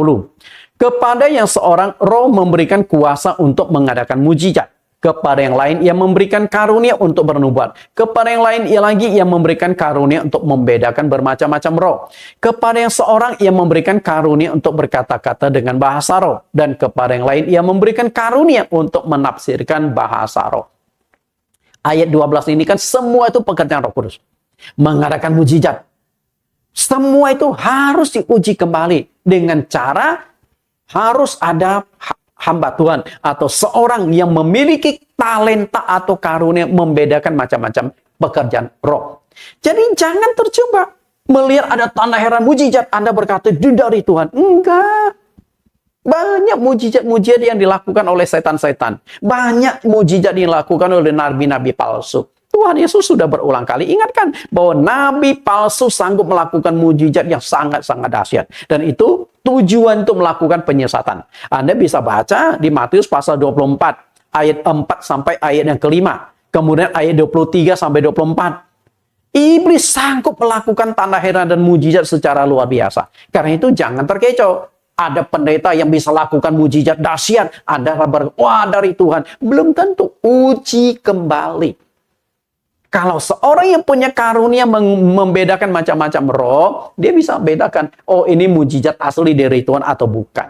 Kepada yang seorang roh memberikan kuasa untuk mengadakan mujizat. Kepada yang lain ia memberikan karunia untuk bernubuat. Kepada yang lain ia lagi ia memberikan karunia untuk membedakan bermacam-macam roh. Kepada yang seorang ia memberikan karunia untuk berkata-kata dengan bahasa roh. Dan kepada yang lain ia memberikan karunia untuk menafsirkan bahasa roh. Ayat 12 ini kan semua itu pekerjaan Roh Kudus. Mengadakan mujizat. Semua itu harus diuji kembali dengan cara harus ada hamba Tuhan atau seorang yang memiliki talenta atau karunia membedakan macam-macam pekerjaan roh. Jadi jangan terjebak melihat ada tanda heran mujizat Anda berkata itu dari Tuhan. Enggak. Banyak mujizat-mujizat yang dilakukan oleh setan-setan. Banyak mujizat yang dilakukan oleh nabi-nabi palsu. Tuhan Yesus sudah berulang kali ingatkan bahwa nabi palsu sanggup melakukan mujizat yang sangat-sangat dahsyat. Dan itu tujuan untuk melakukan penyesatan. Anda bisa baca di Matius pasal 24, ayat 4 sampai ayat yang kelima. Kemudian ayat 23 sampai 24. Iblis sanggup melakukan tanda heran dan mujizat secara luar biasa. Karena itu jangan terkecoh. ada pendeta yang bisa lakukan mujizat dahsyat, ada wah dari Tuhan. Belum tentu, uji kembali. Kalau seorang yang punya karunia membedakan macam-macam roh, dia bisa bedakan, oh ini mujizat asli dari Tuhan atau bukan.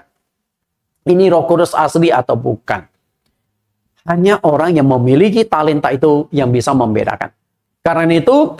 Ini Roh Kudus asli atau bukan. Hanya orang yang memiliki talenta itu yang bisa membedakan. Karena itu,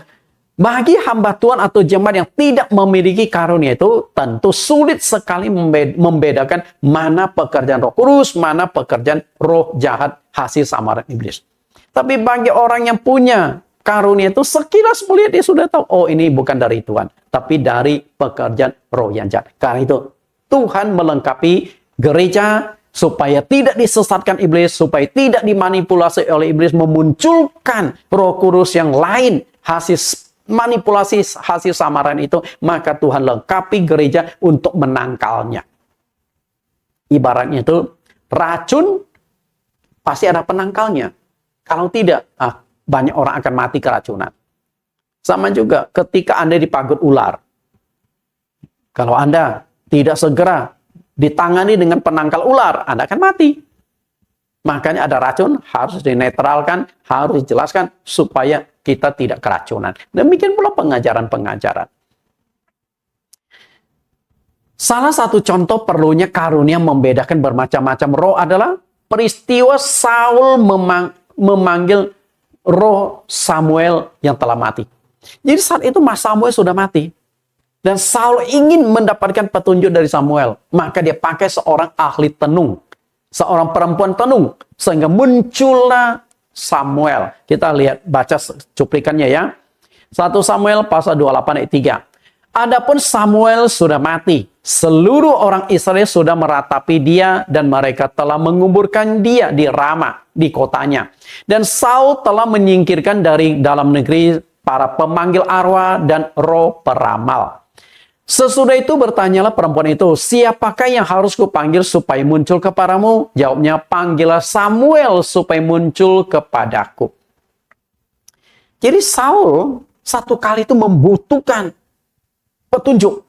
bagi hamba Tuhan atau jemaat yang tidak memiliki karunia itu, tentu sulit sekali membedakan mana pekerjaan Roh Kudus, mana pekerjaan roh jahat hasil samaran iblis. Tapi bagi orang yang punya karunia itu, sekilas melihat dia sudah tahu, oh ini bukan dari Tuhan, tapi dari pekerjaan roh yang jahat. Karena itu, Tuhan melengkapi gereja supaya tidak disesatkan iblis, supaya tidak dimanipulasi oleh iblis, memunculkan Roh Kudus yang lain, hasil manipulasi, hasil samaran itu, maka Tuhan lengkapi gereja untuk menangkalnya. Ibaratnya itu, racun pasti ada penangkalnya. Kalau tidak, banyak orang akan mati keracunan. Sama juga ketika Anda dipagut ular. Kalau Anda tidak segera ditangani dengan penangkal ular, Anda akan mati. Makanya ada racun, harus dinetralkan, harus dijelaskan, supaya kita tidak keracunan. Demikian pula pengajaran-pengajaran. Salah satu contoh perlunya karunia membedakan bermacam-macam roh adalah peristiwa Saul memanggil roh Samuel yang telah mati. Jadi saat itu Mas Samuel sudah mati. Dan Saul ingin mendapatkan petunjuk dari Samuel. Maka dia pakai seorang ahli tenung. Seorang perempuan tenung. Sehingga muncullah Samuel. Kita lihat, baca cuplikannya ya. 1 Samuel pasal 28 ayat 3. Adapun Samuel sudah mati. Seluruh orang Israel sudah meratapi dia. Dan mereka telah menguburkan dia di Rama, di kotanya. Dan Saul telah menyingkirkan dari dalam negeri para pemanggil arwah dan roh peramal. Sesudah itu bertanyalah perempuan itu, siapakah yang harus kupanggil supaya muncul kepadamu? Jawabnya, panggillah Samuel supaya muncul kepadaku. Jadi Saul satu kali itu membutuhkan petunjuk.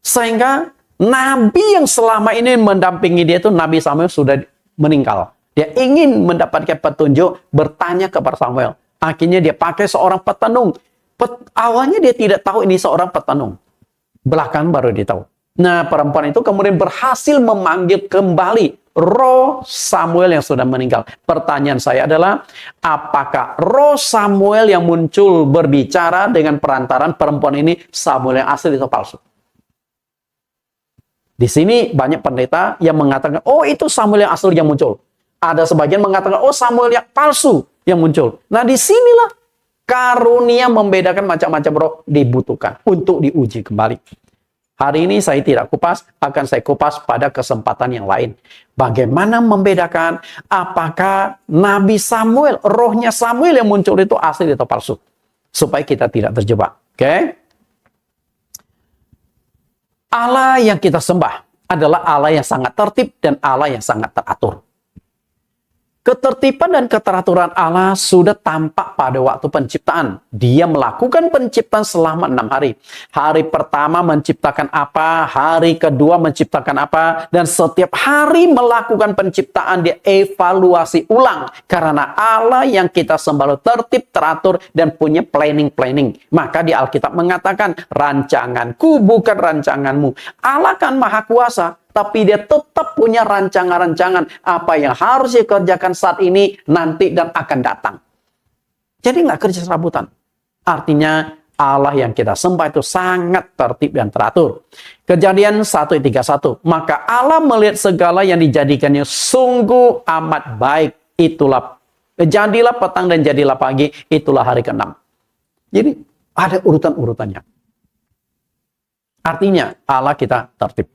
Sehingga nabi yang selama ini mendampingi dia itu, Nabi Samuel sudah meninggal. Dia ingin mendapatkan petunjuk, bertanya kepada Samuel. Akhirnya dia pakai seorang petenung. Awalnya dia tidak tahu ini seorang petenung. Belakang baru dia tahu. Nah, perempuan itu kemudian berhasil memanggil kembali roh Samuel yang sudah meninggal. Pertanyaan saya adalah, apakah roh Samuel yang muncul berbicara dengan perantaran perempuan ini Samuel yang asli atau palsu? Di sini banyak pendeta yang mengatakan, oh itu Samuel yang asli yang muncul. Ada sebagian mengatakan, oh Samuel yang palsu yang muncul. Nah, disinilah karunia membedakan macam-macam roh dibutuhkan untuk diuji kembali. Hari ini saya tidak kupas, akan saya kupas pada kesempatan yang lain. Bagaimana membedakan apakah Nabi Samuel, rohnya Samuel yang muncul itu asli atau palsu. Supaya kita tidak terjebak. Oke? Allah yang kita sembah adalah Allah yang sangat tertib dan Allah yang sangat teratur. Ketertiban dan keteraturan Allah sudah tampak pada waktu penciptaan. Dia melakukan penciptaan selama 6 hari. Hari pertama menciptakan apa, hari kedua menciptakan apa, dan setiap hari melakukan penciptaan dia evaluasi ulang. Karena Allah yang kita sembah tertib, teratur, dan punya planning. Maka di Alkitab mengatakan, rancanganku bukan rancanganmu. Allah kan maha kuasa. Tapi dia tetap punya rancangan-rancangan apa yang harus dikerjakan saat ini, nanti, dan akan datang. Jadi nggak kerja serabutan. Artinya Allah yang kita sembah itu sangat tertib dan teratur. Kejadian 1:31. Maka Allah melihat segala yang dijadikannya sungguh amat baik. Itulah, jadilah petang dan jadilah pagi. Itulah hari ke-6. Jadi ada urutan-urutannya. Artinya Allah kita tertib.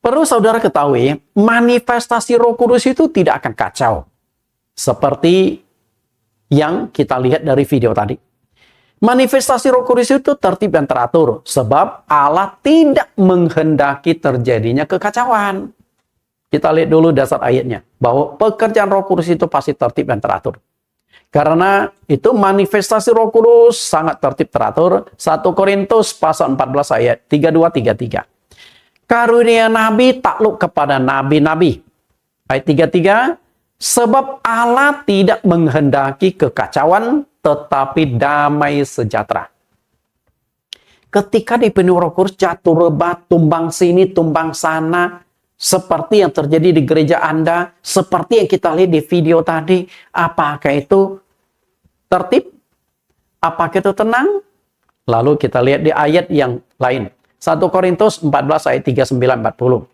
Perlu saudara ketahui, manifestasi Roh Kudus itu tidak akan kacau. Seperti yang kita lihat dari video tadi. Manifestasi Roh Kudus itu tertib dan teratur. Sebab Allah tidak menghendaki terjadinya kekacauan. Kita lihat dulu dasar ayatnya. Bahwa pekerjaan Roh Kudus itu pasti tertib dan teratur. Karena itu manifestasi Roh Kudus sangat tertib teratur. 1 Korintus pasal 14 ayat 32-33. Karunia nabi takluk kepada nabi-nabi. Ayat 33, sebab Allah tidak menghendaki kekacauan, tetapi damai sejahtera. Ketika dipenuhi Roh Kudus, jatuh rebah, tumbang sini, tumbang sana, seperti yang terjadi di gereja Anda, seperti yang kita lihat di video tadi, apakah itu tertib? Apakah itu tenang? Lalu kita lihat di ayat yang lain. 1 Korintus 14 ayat 39-40.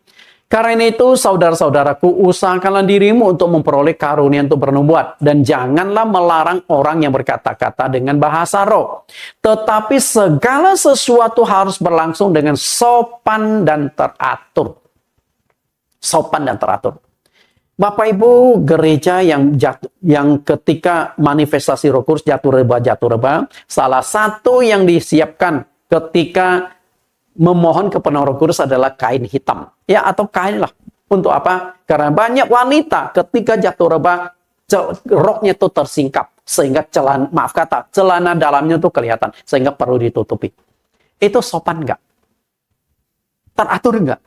Karena itu, saudara-saudaraku, usahakanlah dirimu untuk memperoleh karunia untuk bernubuat. Dan janganlah melarang orang yang berkata-kata dengan bahasa roh. Tetapi segala sesuatu harus berlangsung dengan sopan dan teratur. Sopan dan teratur. Bapak Ibu, gereja yang ketika manifestasi Roh Kudus jatuh rebah, salah satu yang disiapkan ketika memohon kepada Roh Kudus adalah kain hitam. Ya, atau kain lah. Untuk apa? Karena banyak wanita ketika jatuh rebah, roknya itu tersingkap. Sehingga celana dalamnya itu kelihatan. Sehingga perlu ditutupi. Itu sopan nggak? Teratur nggak?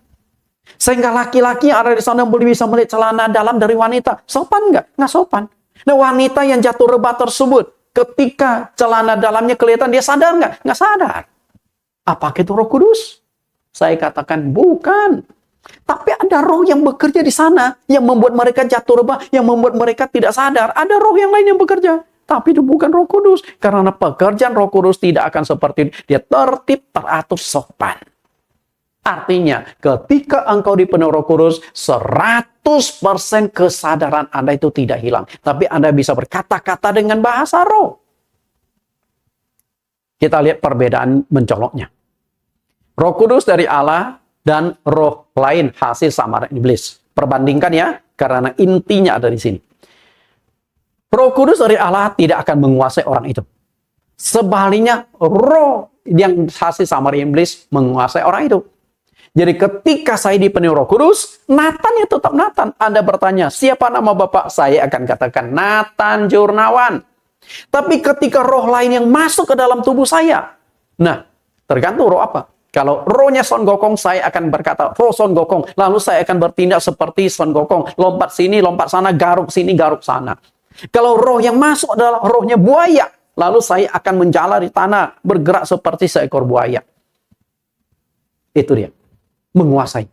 Sehingga laki-laki yang ada di sana bisa melihat celana dalam dari wanita. Sopan nggak? Nggak sopan. Nah, wanita yang jatuh rebah tersebut, ketika celana dalamnya kelihatan, dia sadar nggak? Nggak sadar. Apakah itu Roh Kudus? Saya katakan bukan. Tapi ada roh yang bekerja di sana, yang membuat mereka jatuh rebah, yang membuat mereka tidak sadar. Ada roh yang lain yang bekerja. Tapi itu bukan Roh Kudus. Karena pekerjaan Roh Kudus tidak akan seperti itu. Dia tertib, teratur, sopan. Artinya, ketika engkau dipenuhi Roh Kudus, 100% kesadaran Anda itu tidak hilang. Tapi Anda bisa berkata-kata dengan bahasa roh. Kita lihat perbedaan mencoloknya. Roh Kudus dari Allah dan roh lain hasil samaran iblis. Perbandingkan ya, karena intinya ada di sini. Roh Kudus dari Allah tidak akan menguasai orang itu. Sebaliknya, roh yang hasil samaran iblis menguasai orang itu. Jadi ketika saya dipenuhi Roh Kudus, Nathan ya tetap Nathan. Anda bertanya, siapa nama Bapak? Saya akan katakan Nathan Jurnawan. Tapi ketika roh lain yang masuk ke dalam tubuh saya, nah, tergantung roh apa. Kalau rohnya Son Gokong, saya akan berkata, roh Son Gokong. Lalu saya akan bertindak seperti Son Gokong. Lompat sini, lompat sana, garuk sini, garuk sana. Kalau roh yang masuk adalah rohnya buaya, lalu saya akan menjalar di tanah, bergerak seperti seekor buaya. Itu dia. Menguasai.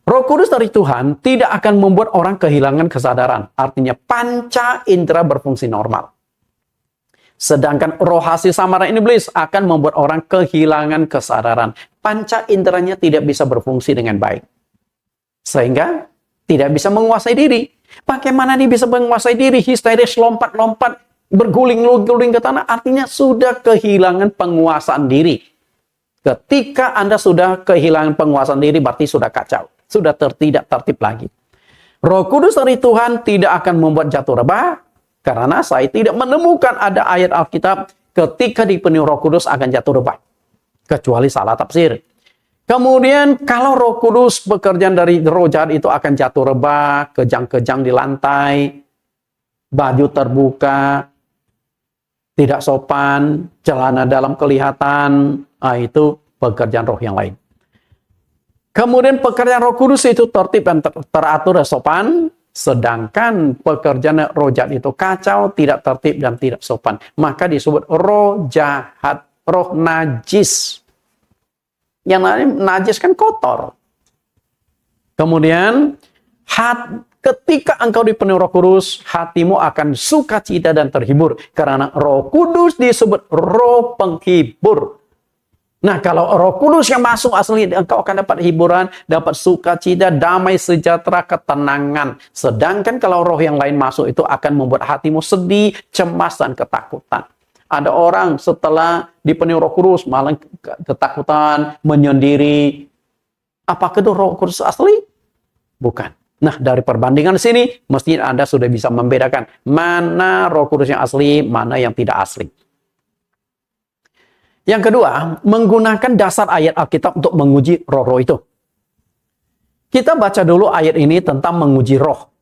Roh Kudus dari Tuhan tidak akan membuat orang kehilangan kesadaran. Artinya panca indera berfungsi normal. Sedangkan roh hasil samaran iblis akan membuat orang kehilangan kesadaran. Panca inderanya tidak bisa berfungsi dengan baik. Sehingga tidak bisa menguasai diri. Bagaimana dia bisa menguasai diri? Histeris, lompat-lompat, berguling-guling ke tanah. Artinya sudah kehilangan penguasaan diri. Ketika Anda sudah kehilangan penguasaan diri, berarti sudah kacau. Sudah tidak tertib lagi. Roh Kudus dari Tuhan tidak akan membuat jatuh rebah, karena saya tidak menemukan ada ayat Alkitab ketika dipenuhi Roh Kudus akan jatuh rebah. Kecuali salah tafsir. Kemudian kalau Roh Kudus pekerjaan dari roh jahat itu akan jatuh rebah, kejang-kejang di lantai, baju terbuka, tidak sopan, celana dalam kelihatan, itu pekerjaan roh yang lain. Kemudian pekerjaan Roh Kudus itu tertib dan teratur dan sopan, sedangkan pekerjaan roh jahat itu kacau, tidak tertib dan tidak sopan. Maka disebut roh jahat, roh najis. Yang lain najis kan kotor. Kemudian ketika engkau dipenuhi Roh Kudus, hatimu akan sukacita dan terhibur. Karena Roh Kudus disebut roh penghibur. Nah, kalau Roh Kudus yang masuk asli, engkau akan dapat hiburan, dapat sukacita, damai, sejahtera, ketenangan. Sedangkan kalau roh yang lain masuk itu akan membuat hatimu sedih, cemas, dan ketakutan. Ada orang setelah dipenuhi Roh Kudus malah ketakutan, menyendiri. Apakah itu Roh Kudus asli? Bukan. Nah, dari perbandingan sini, mesti Anda sudah bisa membedakan mana Roh Kudus yang asli, mana yang tidak asli. Yang kedua, menggunakan dasar ayat Alkitab untuk menguji roh-roh itu. Kita baca dulu ayat ini tentang menguji roh.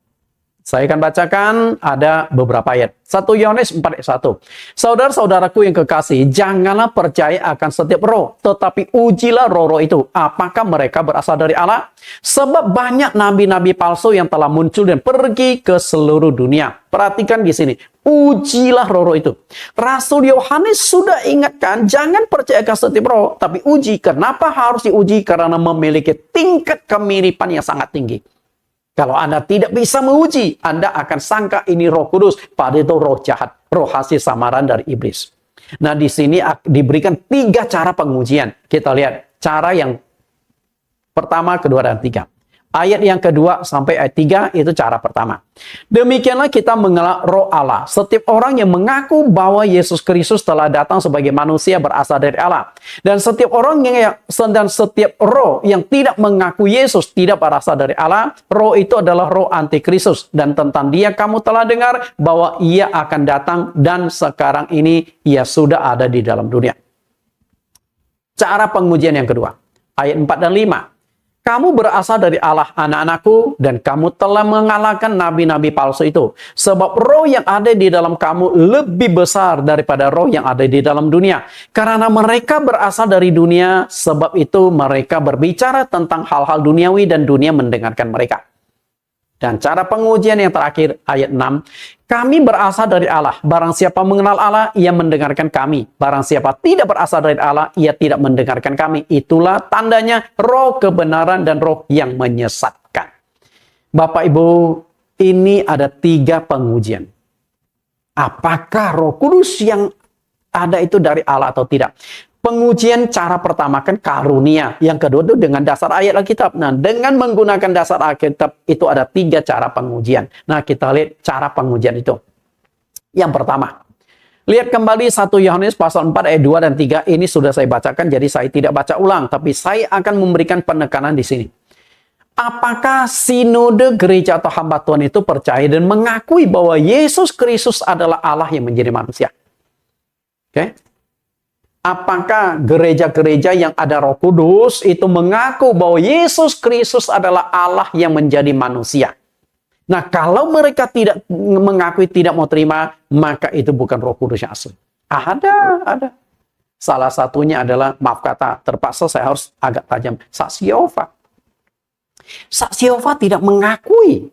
Saya akan bacakan ada beberapa ayat. 1 Yohanes 4 ayat 1. Saudara-saudaraku yang kekasih, janganlah percaya akan setiap roh, tetapi ujilah roh-roh itu. Apakah mereka berasal dari Allah? Sebab banyak nabi-nabi palsu yang telah muncul dan pergi ke seluruh dunia. Perhatikan di sini. Ujilah roh-roh itu. Rasul Yohanes sudah ingatkan, jangan percaya akan setiap roh, tapi uji. Kenapa harus diuji? Karena memiliki tingkat kemiripan yang sangat tinggi. Kalau Anda tidak bisa menguji, Anda akan sangka ini Roh Kudus, padahal itu roh jahat, roh hasil samaran dari iblis. Nah, di sini diberikan 3 cara pengujian. Kita lihat cara yang pertama, kedua, dan 3. Ayat yang kedua sampai ayat 3 itu cara pertama. Demikianlah kita mengenal roh Allah. Setiap orang yang mengaku bahwa Yesus Kristus telah datang sebagai manusia berasal dari Allah. Dan setiap orang setiap roh yang tidak mengaku Yesus tidak berasal dari Allah, roh itu adalah roh antikristus. Dan tentang dia kamu telah dengar bahwa ia akan datang dan sekarang ini ia sudah ada di dalam dunia. Cara pengujian yang kedua. Ayat 4 dan 5. Kamu berasal dari Allah, anak-anakku, dan kamu telah mengalahkan nabi-nabi palsu itu. Sebab roh yang ada di dalam kamu lebih besar daripada roh yang ada di dalam dunia. Karena mereka berasal dari dunia, sebab itu mereka berbicara tentang hal-hal duniawi dan dunia mendengarkan mereka. Dan cara pengujian yang terakhir, ayat 6. Kami berasal dari Allah. Barang siapa mengenal Allah, ia mendengarkan kami. Barang siapa tidak berasal dari Allah, ia tidak mendengarkan kami. Itulah tandanya roh kebenaran dan roh yang menyesatkan. Bapak Ibu, ini ada 3 pengujian. Apakah Roh Kudus yang ada itu dari Allah atau tidak? Pengujian cara pertama kan karunia. Yang kedua itu dengan dasar ayat Alkitab. Nah, dengan menggunakan dasar Alkitab itu ada 3 cara pengujian. Nah, kita lihat cara pengujian itu. Yang pertama, lihat kembali 1 Yohanes pasal 4 ayat 2 dan 3. Ini sudah saya bacakan, jadi saya tidak baca ulang. Tapi saya akan memberikan penekanan di sini. Apakah sinode gereja atau hamba Tuhan itu percaya dan mengakui bahwa Yesus Kristus adalah Allah yang menjadi manusia? Oke? Apakah gereja-gereja yang ada Roh Kudus itu mengaku bahwa Yesus Kristus adalah Allah yang menjadi manusia? Nah, kalau mereka tidak mengakui, tidak mau terima, maka itu bukan Roh Kudus yang asli. Ada. Salah satunya adalah, maaf kata, terpaksa saya harus agak tajam, saksi Yehova. Saksi Yehova tidak mengakui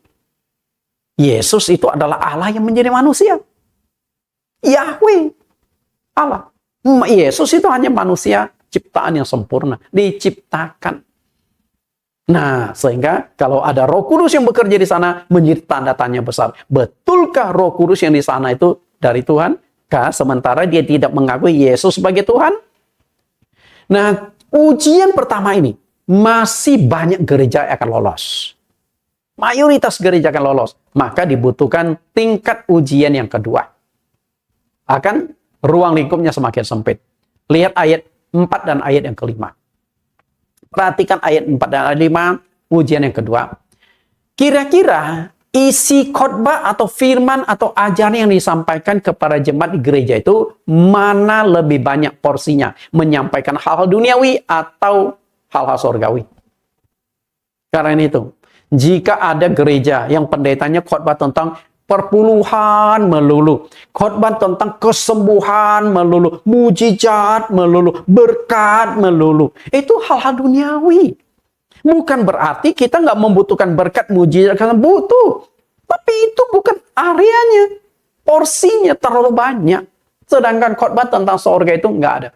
Yesus itu adalah Allah yang menjadi manusia. Yahweh, Allah. Yesus itu hanya manusia ciptaan yang sempurna, diciptakan. Nah, sehingga kalau ada Roh Kudus yang bekerja di sana, menjadi tanda tanya besar. Betulkah Roh Kudus yang di sana itu dari Tuhan? Sementara dia tidak mengakui Yesus sebagai Tuhan? Nah, ujian pertama ini, masih banyak gereja yang akan lolos. Mayoritas gereja akan lolos. Maka dibutuhkan tingkat ujian yang kedua. Akan ruang lingkupnya semakin sempit. Lihat ayat 4 dan ayat yang kelima. Perhatikan ayat 4 dan ayat 5, ujian yang kedua. Kira-kira isi khotbah atau firman atau ajaran yang disampaikan kepada jemaat di gereja itu mana lebih banyak porsinya? Menyampaikan hal-hal duniawi atau hal-hal surgawi? Karena itu, jika ada gereja yang pendetanya khotbah tentang perpuluhan melulu, khotbah tentang kesembuhan melulu, mujizat melulu, berkat melulu, itu hal-hal duniawi. Bukan berarti kita nggak membutuhkan berkat, mujizat, karena butuh. Tapi itu bukan areanya, porsinya terlalu banyak. Sedangkan khotbah tentang surga itu nggak ada.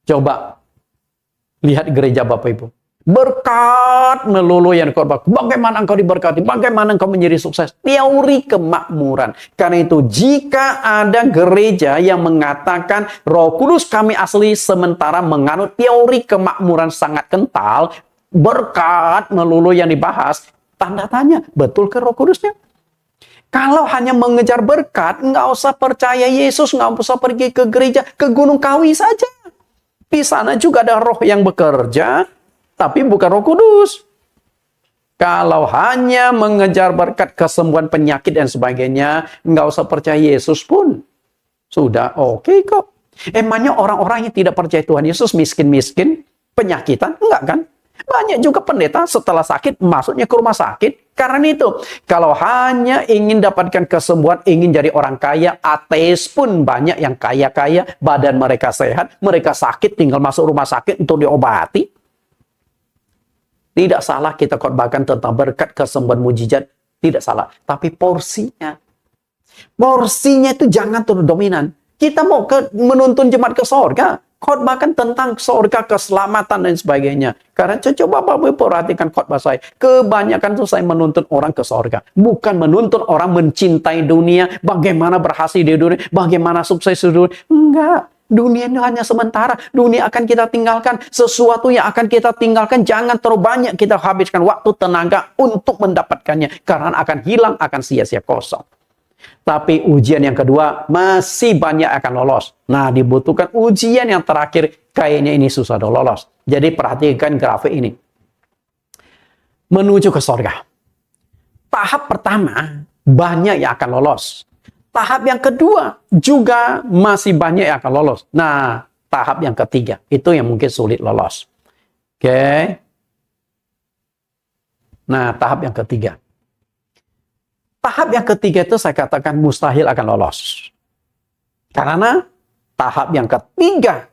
Coba lihat gereja Bapak Ibu. Berkat melulu yang khotbah. Bagaimana engkau diberkati? Bagaimana engkau menjadi sukses? Teori kemakmuran. Karena itu, jika ada gereja yang mengatakan Roh Kudus kami asli, sementara menganut teori kemakmuran sangat kental, berkat melulu yang dibahas, tanda tanya, betul ke Roh Kudusnya? Kalau hanya mengejar berkat, nggak usah percaya Yesus, nggak usah pergi ke gereja, ke Gunung Kawi saja. Di sana juga ada roh yang bekerja, tapi bukan Roh Kudus. Kalau hanya mengejar berkat, kesembuhan penyakit dan sebagainya, nggak usah percaya Yesus pun. Sudah oke kok. Emangnya orang-orang yang tidak percaya Tuhan Yesus miskin-miskin, penyakitan? Enggak kan? Banyak juga pendeta setelah sakit, masuknya ke rumah sakit. Karena itu, kalau hanya ingin dapatkan kesembuhan, ingin jadi orang kaya, ateis pun banyak yang kaya-kaya, badan mereka sehat, mereka sakit, tinggal masuk rumah sakit untuk diobati. Tidak salah kita khotbahkan tentang berkat, kesembuhan, mujizat. Tidak salah. Tapi porsinya. Porsinya itu jangan terlalu dominan. Kita mau menuntun jemaat ke sorga. Khotbahkan tentang sorga, keselamatan, dan sebagainya. Karena coba Bapak perhatikan khotbah saya. Kebanyakan itu saya menuntun orang ke sorga. Bukan menuntun orang mencintai dunia. Bagaimana berhasil di dunia. Bagaimana sukses di dunia. Enggak. Dunia ini hanya sementara. Dunia akan kita tinggalkan. Sesuatu yang akan kita tinggalkan. Jangan terlalu banyak kita habiskan waktu, tenaga untuk mendapatkannya. Karena akan hilang, akan sia-sia kosong. Tapi ujian yang kedua masih banyak akan lolos. Nah, dibutuhkan ujian yang terakhir. Kayaknya ini susah lolos. Jadi perhatikan grafik ini. Menuju ke sorga. Tahap pertama banyak yang akan lolos. Tahap yang kedua juga masih banyak yang akan lolos. Nah, tahap yang ketiga itu yang mungkin sulit lolos. Oke. Nah, tahap yang ketiga. Tahap yang ketiga itu saya katakan mustahil akan lolos. Karena tahap yang ketiga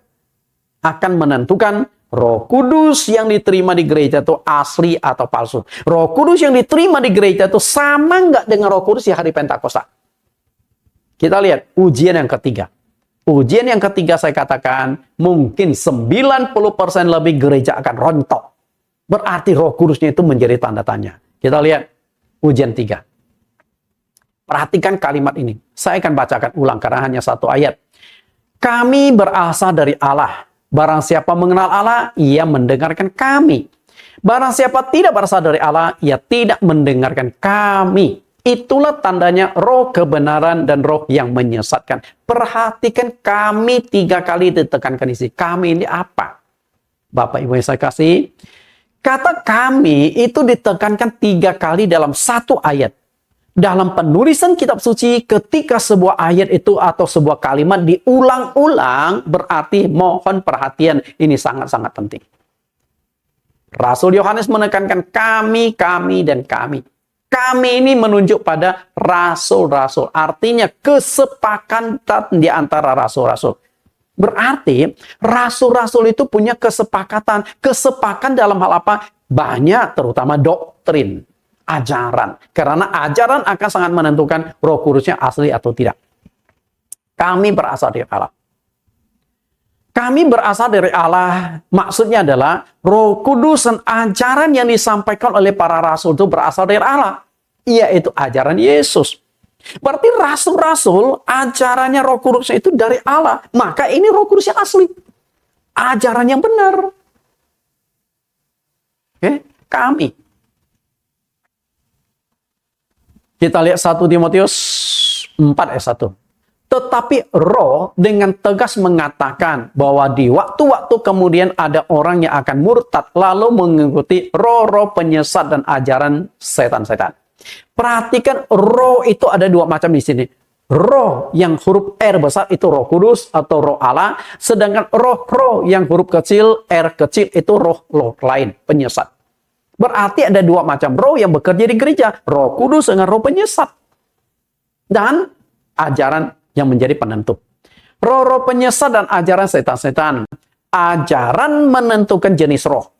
akan menentukan Roh Kudus yang diterima di gereja itu asli atau palsu. Roh Kudus yang diterima di gereja itu sama nggak dengan Roh Kudus di hari Pentakosta. Kita lihat ujian yang ketiga. Ujian yang ketiga saya katakan mungkin 90% lebih gereja akan rontok. Berarti Roh Kudusnya itu menjadi tanda tanya. Kita lihat ujian 3. Perhatikan kalimat ini. Saya akan bacakan ulang karena hanya satu ayat. Kami berasal dari Allah. Barang siapa mengenal Allah, ia mendengarkan kami. Barang siapa tidak berasal dari Allah, ia tidak mendengarkan kami. Itulah tandanya roh kebenaran dan roh yang menyesatkan. Perhatikan kami 3 kali ditekankan isi. Kami ini apa? Bapak Ibu yang saya kasih. Kata kami itu ditekankan 3 kali dalam satu ayat. Dalam penulisan kitab suci, ketika sebuah ayat itu atau sebuah kalimat diulang-ulang, berarti mohon perhatian. Ini sangat-sangat penting. Rasul Yohanes menekankan kami, kami, dan kami. Kami ini menunjuk pada rasul-rasul. Artinya kesepakatan di antara rasul-rasul. Berarti rasul-rasul itu punya kesepakatan. Kesepakatan dalam hal apa? Banyak, terutama doktrin. Ajaran. Karena ajaran akan sangat menentukan Roh Kudusnya asli atau tidak. Kami berasal dari Allah. Kami berasal dari Allah, maksudnya adalah Roh Kudus dan ajaran yang disampaikan oleh para rasul itu berasal dari Allah. Yaitu ajaran Yesus. Berarti rasul-rasul ajarannya Roh Kudus itu dari Allah. Maka ini Roh Kudus yang asli. Ajaran yang benar. Oke, kami. Kita lihat 1 Timotius 4 ayat 1. Tetapi roh dengan tegas mengatakan bahwa di waktu-waktu kemudian ada orang yang akan murtad lalu mengikuti roh-roh penyesat dan ajaran setan-setan. Perhatikan roh itu ada 2 macam di sini. Roh yang huruf R besar itu Roh Kudus atau Roh Allah. Sedangkan roh-roh yang huruf kecil R kecil itu roh lain, penyesat. Berarti ada 2 macam roh yang bekerja di gereja. Roh Kudus dengan roh penyesat. Dan ajaran yang menjadi penentu. Roh-roh penyesat dan ajaran setan-setan. Ajaran menentukan jenis roh.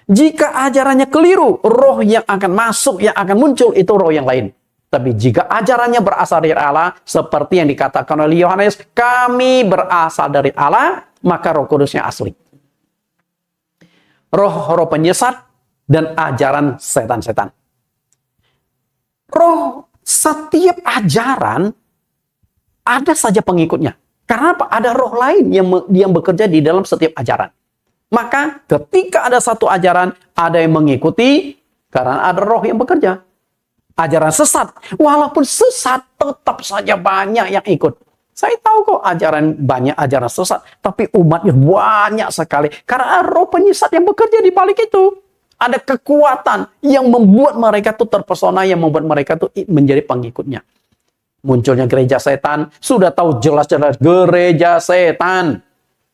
Jika ajarannya keliru, roh yang akan masuk, yang akan muncul, itu roh yang lain. Tapi jika ajarannya berasal dari Allah, seperti yang dikatakan oleh Yohanes, kami berasal dari Allah, maka Roh Kudusnya asli. Roh-roh penyesat dan ajaran setan-setan. Roh setiap ajaran ada saja pengikutnya. Karena apa? Ada roh lain yang bekerja di dalam setiap ajaran. Maka ketika ada satu ajaran, ada yang mengikuti karena ada roh yang bekerja. Ajaran sesat, walaupun sesat tetap saja banyak yang ikut. Saya tahu kok banyak ajaran sesat, tapi umatnya banyak sekali. Karena ada roh penyesat yang bekerja di balik itu. Ada kekuatan yang membuat mereka tuh terpesona, yang membuat mereka tuh menjadi pengikutnya. Munculnya gereja setan, sudah tahu jelas-jelas gereja setan.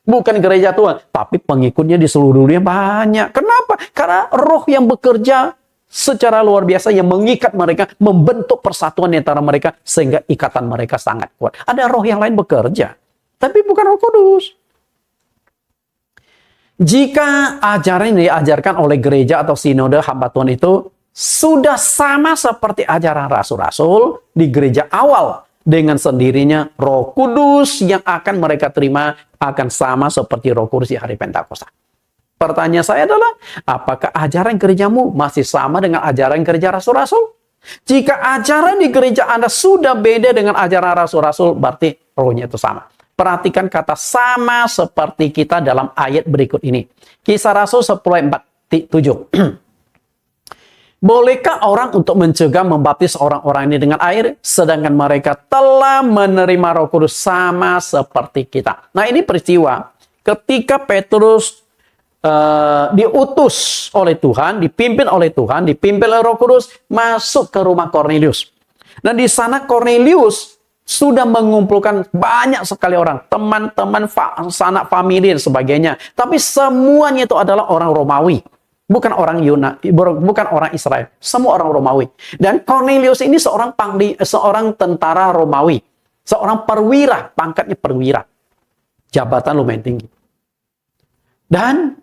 Bukan gereja Tuhan, tapi pengikutnya di seluruh dunia banyak. Kenapa? Karena roh yang bekerja secara luar biasa yang mengikat mereka, membentuk persatuan di antara mereka sehingga ikatan mereka sangat kuat. Ada roh yang lain bekerja, tapi bukan Roh Kudus. Jika ajaran yang diajarkan oleh gereja atau sinode hamba Tuhan itu sudah sama seperti ajaran rasul-rasul di gereja awal, dengan sendirinya Roh Kudus yang akan mereka terima akan sama seperti Roh Kudus di hari Pentakosta. Pertanyaan saya adalah, apakah ajaran gerejamu masih sama dengan ajaran gereja rasul-rasul? Jika ajaran di gereja Anda sudah beda dengan ajaran rasul-rasul, berarti rohnya itu sama. Perhatikan kata sama seperti kita dalam ayat berikut ini. Kisah Rasul 10:47. Bolehkah orang untuk mencegah membaptis orang-orang ini dengan air, sedangkan mereka telah menerima Roh Kudus sama seperti kita? Nah, ini peristiwa ketika Petrus diutus oleh Tuhan, dipimpin oleh Tuhan, dipimpin oleh Roh Kudus, masuk ke rumah Kornelius. Dan di sana Kornelius sudah mengumpulkan banyak sekali orang, teman-teman, sanak famili dan sebagainya. Tapi semuanya itu adalah orang Romawi. Bukan orang Yunani, bukan orang Israel. Semua orang Romawi. Dan Kornelius ini seorang tentara Romawi. Seorang perwira, pangkatnya perwira. Jabatan lumayan tinggi. Dan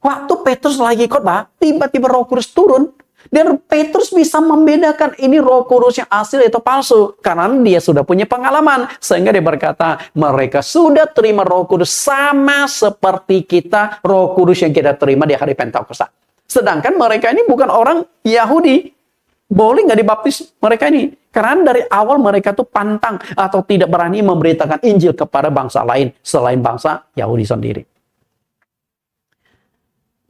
waktu Petrus lagi khotbah, tiba-tiba Roh Kudus turun. Dan Petrus bisa membedakan ini Roh Kudus yang asli atau palsu. Karena dia sudah punya pengalaman. Sehingga dia berkata, mereka sudah terima Roh Kudus sama seperti kita, Roh Kudus yang kita terima di hari Pentakosta. Sedangkan mereka ini bukan orang Yahudi. Boleh nggak dibaptis mereka ini? Karena dari awal mereka tuh pantang atau tidak berani memberitakan Injil kepada bangsa lain selain bangsa Yahudi sendiri.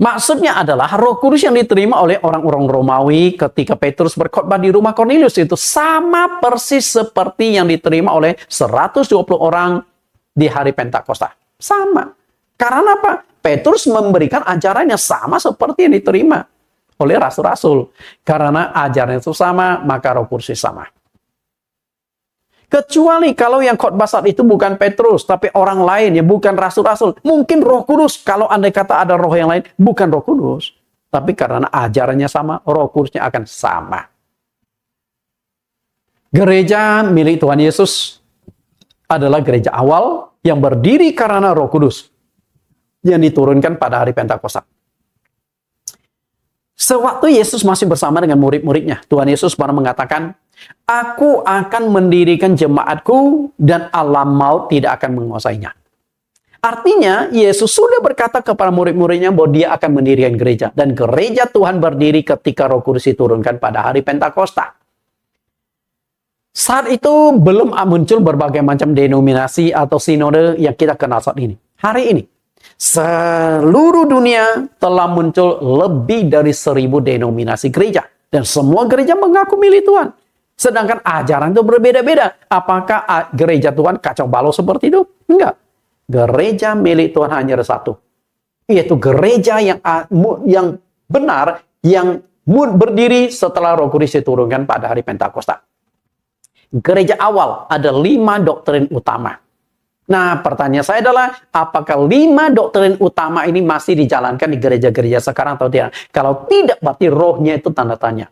Maksudnya adalah Roh Kudus yang diterima oleh orang-orang Romawi ketika Petrus berkhotbah di rumah Kornelius itu sama persis seperti yang diterima oleh 120 orang di hari Pentakosta. Sama. Karena apa? Petrus memberikan ajaran yang sama seperti yang diterima oleh rasul-rasul. Karena ajaran itu sama, maka Roh Kudus sama. Kecuali kalau yang khotbah saat itu bukan Petrus, tapi orang lain, ya bukan rasul-rasul. Mungkin Roh Kudus, kalau andai kata ada roh yang lain, bukan Roh Kudus. Tapi karena ajarannya sama, Roh Kudusnya akan sama. Gereja milik Tuhan Yesus adalah gereja awal yang berdiri karena Roh Kudus yang diturunkan pada hari Pentakosta. Sewaktu Yesus masih bersama dengan murid-muridnya, Tuhan Yesus pernah mengatakan, Aku akan mendirikan jemaatku dan alam maut tidak akan menguasainya. Artinya, Yesus sudah berkata kepada murid-muridnya bahwa dia akan mendirikan gereja. Dan gereja Tuhan berdiri ketika Roh Kudus diturunkan pada hari Pentakosta. Saat itu belum muncul berbagai macam denominasi atau sinode yang kita kenal saat ini. Hari ini, seluruh dunia telah muncul lebih dari 1.000 denominasi gereja. Dan semua gereja mengaku milik Tuhan. Sedangkan ajaran itu berbeda-beda. Apakah gereja Tuhan kacau balau seperti itu? Enggak. Gereja milik Tuhan hanya ada satu. Yaitu gereja yang benar, yang berdiri setelah Roh Kudus diturunkan pada hari Pentakosta. Gereja awal ada 5 doktrin utama. Nah, pertanyaan saya adalah, apakah 5 doktrin utama ini masih dijalankan di gereja-gereja sekarang atau tidak? Kalau tidak, berarti rohnya itu tanda tanya.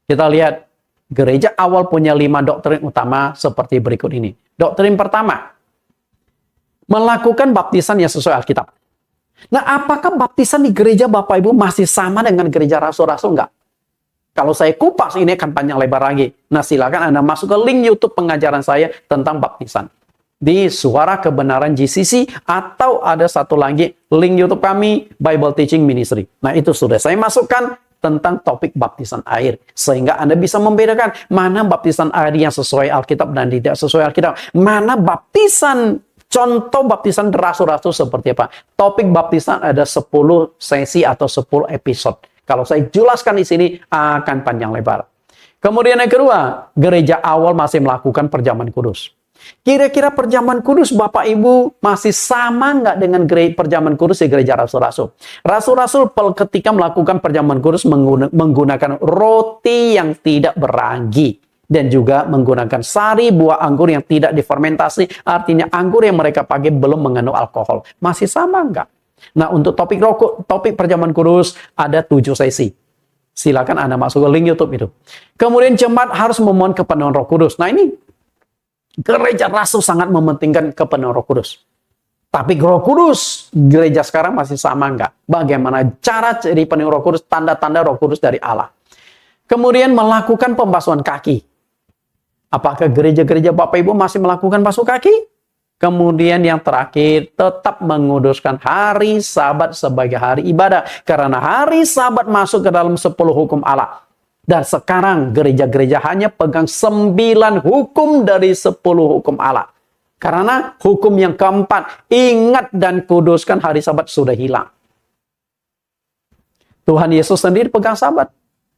Kita lihat, gereja awal punya 5 doktrin utama seperti berikut ini. Doktrin pertama, melakukan baptisan yang sesuai Alkitab. Nah, apakah baptisan di gereja Bapak Ibu masih sama dengan gereja rasul-rasul? Enggak. Kalau saya kupas, ini akan panjang lebar lagi. Nah, silakan Anda masuk ke link YouTube pengajaran saya tentang baptisan. Di Suara Kebenaran GCC, atau ada satu lagi link YouTube kami, Bible Teaching Ministry. Nah, itu sudah saya masukkan tentang topik baptisan air. Sehingga Anda bisa membedakan mana baptisan air yang sesuai Alkitab dan tidak sesuai Alkitab. Mana baptisan, contoh baptisan rasul-rasul seperti apa. Topik baptisan ada 10 sesi atau 10 episode. Kalau saya jelaskan di sini akan panjang lebar. Kemudian yang kedua, gereja awal masih melakukan perjamuan kudus. Kira-kira perjamuan kudus Bapak Ibu masih sama nggak dengan perjamuan kudus di gereja rasul-rasul? Rasul-rasul ketika melakukan perjamuan kudus menggunakan roti yang tidak beragi. Dan juga menggunakan sari buah anggur yang tidak difermentasi. Artinya anggur yang mereka pakai belum mengandung alkohol. Masih sama nggak? Nah, untuk topik perjamuan kudus ada 7 sesi. Silakan Anda masuk ke link YouTube itu. Kemudian jemaat harus memohon kepenuhan Roh Kudus. Nah ini gereja rasul sangat mementingkan kepenuhan Roh Kudus. Tapi Roh Kudus, gereja sekarang masih sama enggak? Bagaimana cara jadi penuh Roh Kudus, tanda-tanda Roh Kudus dari Allah. Kemudian melakukan pembasuhan kaki. Apakah gereja-gereja Bapak Ibu masih melakukan basuh kaki? Kemudian yang terakhir, tetap menguduskan hari Sabat sebagai hari ibadah. Karena hari Sabat masuk ke dalam 10 hukum Allah. Dan sekarang gereja-gereja hanya pegang 9 hukum dari 10 hukum Allah. Karena hukum yang keempat, ingat dan kuduskan hari Sabat sudah hilang. Tuhan Yesus sendiri pegang Sabat.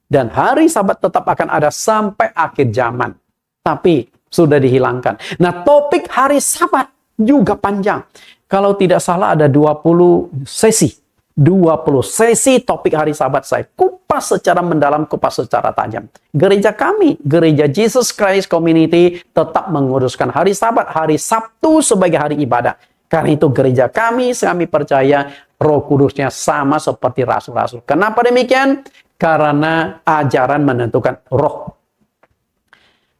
Dan hari Sabat tetap akan ada sampai akhir zaman. Tapi sudah dihilangkan. Nah, topik hari Sabat juga panjang. Kalau tidak salah ada 20 sesi. 20 sesi topik hari Sabat saya kupas secara mendalam, kupas secara tajam. Gereja kami, Gereja Jesus Christ Community tetap menguruskan hari Sabat, hari Sabtu sebagai hari ibadah. Karena itu gereja kami percaya Roh Kudusnya sama seperti rasul-rasul. Kenapa demikian? Karena ajaran menentukan roh.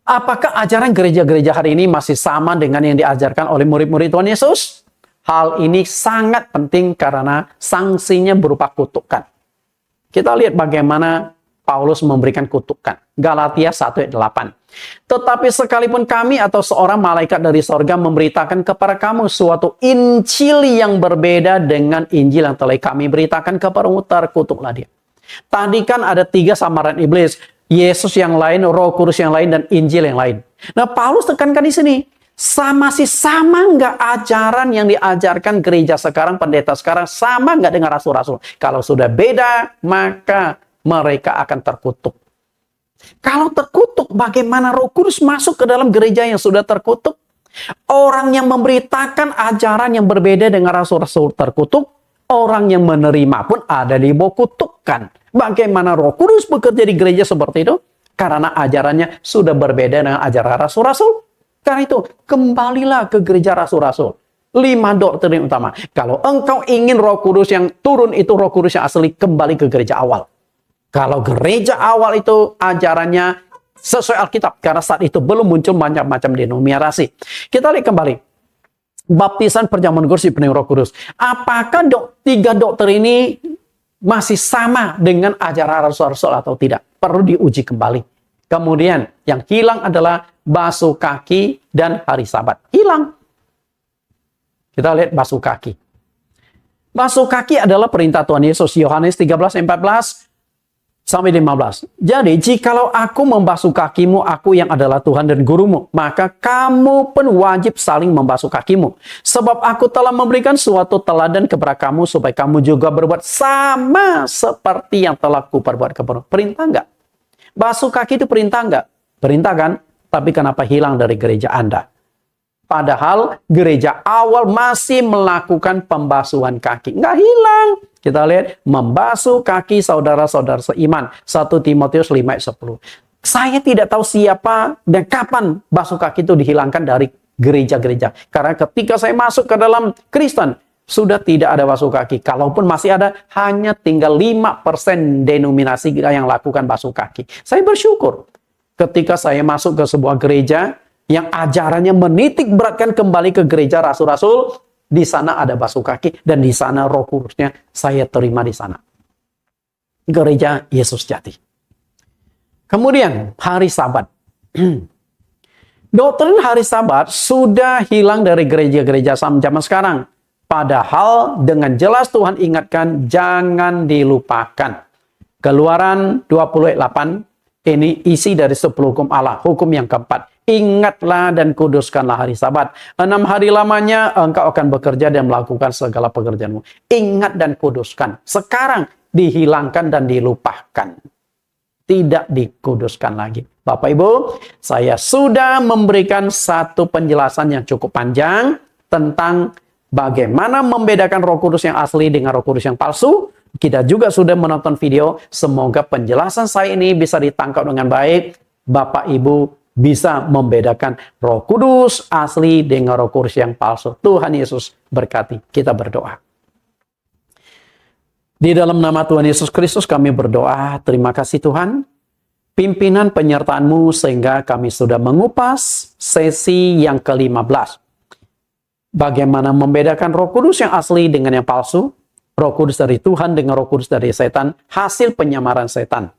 Apakah ajaran gereja-gereja hari ini masih sama dengan yang diajarkan oleh murid-murid Tuhan Yesus? Hal ini sangat penting karena sanksinya berupa kutukan. Kita lihat bagaimana Paulus memberikan kutukan. Galatia 1:8. Tetapi sekalipun kami atau seorang malaikat dari sorga memberitakan kepada kamu suatu Injil yang berbeda dengan Injil yang telah kami beritakan kepadamu, terkutuklah dia. Tadi kan ada 3 samaran iblis. Yesus yang lain, Roh Kudus yang lain, dan Injil yang lain. Nah, Paulus tekankan di sini. Masih sama nggak ajaran yang diajarkan gereja sekarang, pendeta sekarang, sama nggak dengan rasul-rasul? Kalau sudah beda, maka mereka akan terkutuk. Kalau terkutuk, bagaimana Roh Kudus masuk ke dalam gereja yang sudah terkutuk? Orang yang memberitakan ajaran yang berbeda dengan rasul-rasul terkutuk, orang yang menerima pun ada di bawah kutukan. Bagaimana Roh Kudus bekerja di gereja seperti itu? Karena ajarannya sudah berbeda dengan ajaran rasul-rasul. Karena itu, kembalilah ke gereja rasul-rasul. 5 doktrin utama. Kalau engkau ingin Roh Kudus yang turun itu Roh Kudus yang asli, kembali ke gereja awal. Kalau gereja awal itu ajarannya sesuai Alkitab. Karena saat itu belum muncul macam-macam denominasi. Kita lihat kembali. Baptisan perjamuan kudus penuh Roh Kudus. Apakah 3 doktrin ini masih sama dengan ajaran rasul-rasul atau tidak? Perlu diuji kembali. Kemudian yang hilang adalah basuh kaki dan hari Sabat. Hilang. Kita lihat basuh kaki. Basuh kaki adalah perintah Tuhan Yesus. Yohanes 13:14 sampai 15. Jadi, jikalau aku membasuh kakimu, aku yang adalah Tuhan dan gurumu, maka kamu pun wajib saling membasuh kakimu. Sebab aku telah memberikan suatu teladan kepada kamu, supaya kamu juga berbuat sama seperti yang telah kuperbuat kepadamu. Perintah enggak? Basuh kaki itu perintah enggak? Perintah kan? Tapi kenapa hilang dari gereja Anda? Padahal gereja awal masih melakukan pembasuhan kaki. Enggak hilang. Kita lihat, membasuh kaki saudara-saudara seiman. 1 Timotius 5:10. Saya tidak tahu siapa dan kapan basuh kaki itu dihilangkan dari gereja-gereja. Karena ketika saya masuk ke dalam Kristen, sudah tidak ada basuh kaki. Kalaupun masih ada, hanya tinggal 5% denominasi yang lakukan basuh kaki. Saya bersyukur ketika saya masuk ke sebuah gereja yang ajarannya menitik beratkan kembali ke gereja rasul-rasul, di sana ada basuh kaki, dan di sana Roh Kudusnya saya terima di sana. Gereja Yesus Jati. Kemudian, hari Sabat. Doktrin hari Sabat sudah hilang dari gereja-gereja zaman sekarang. Padahal dengan jelas Tuhan ingatkan, jangan dilupakan. Keluaran 20:8, ini isi dari 10 hukum Allah. Hukum yang keempat, ingatlah dan kuduskanlah hari Sabat. 6 hari lamanya engkau akan bekerja dan melakukan segala pekerjaanmu. Ingat dan kuduskan. Sekarang dihilangkan dan dilupakan. Tidak dikuduskan lagi. Bapak Ibu, saya sudah memberikan satu penjelasan yang cukup panjang tentang bagaimana membedakan Roh Kudus yang asli dengan Roh Kudus yang palsu. Kita juga sudah menonton video. Semoga penjelasan saya ini bisa ditangkap dengan baik. Bapak Ibu bisa membedakan Roh Kudus asli dengan Roh Kudus yang palsu. Tuhan Yesus berkati. Kita berdoa. Di dalam nama Tuhan Yesus Kristus kami berdoa, terima kasih Tuhan, pimpinan penyertaan-Mu sehingga kami sudah mengupas sesi yang ke-15. Bagaimana membedakan Roh Kudus yang asli dengan yang palsu, Roh Kudus dari Tuhan dengan Roh Kudus dari setan, hasil penyamaran setan.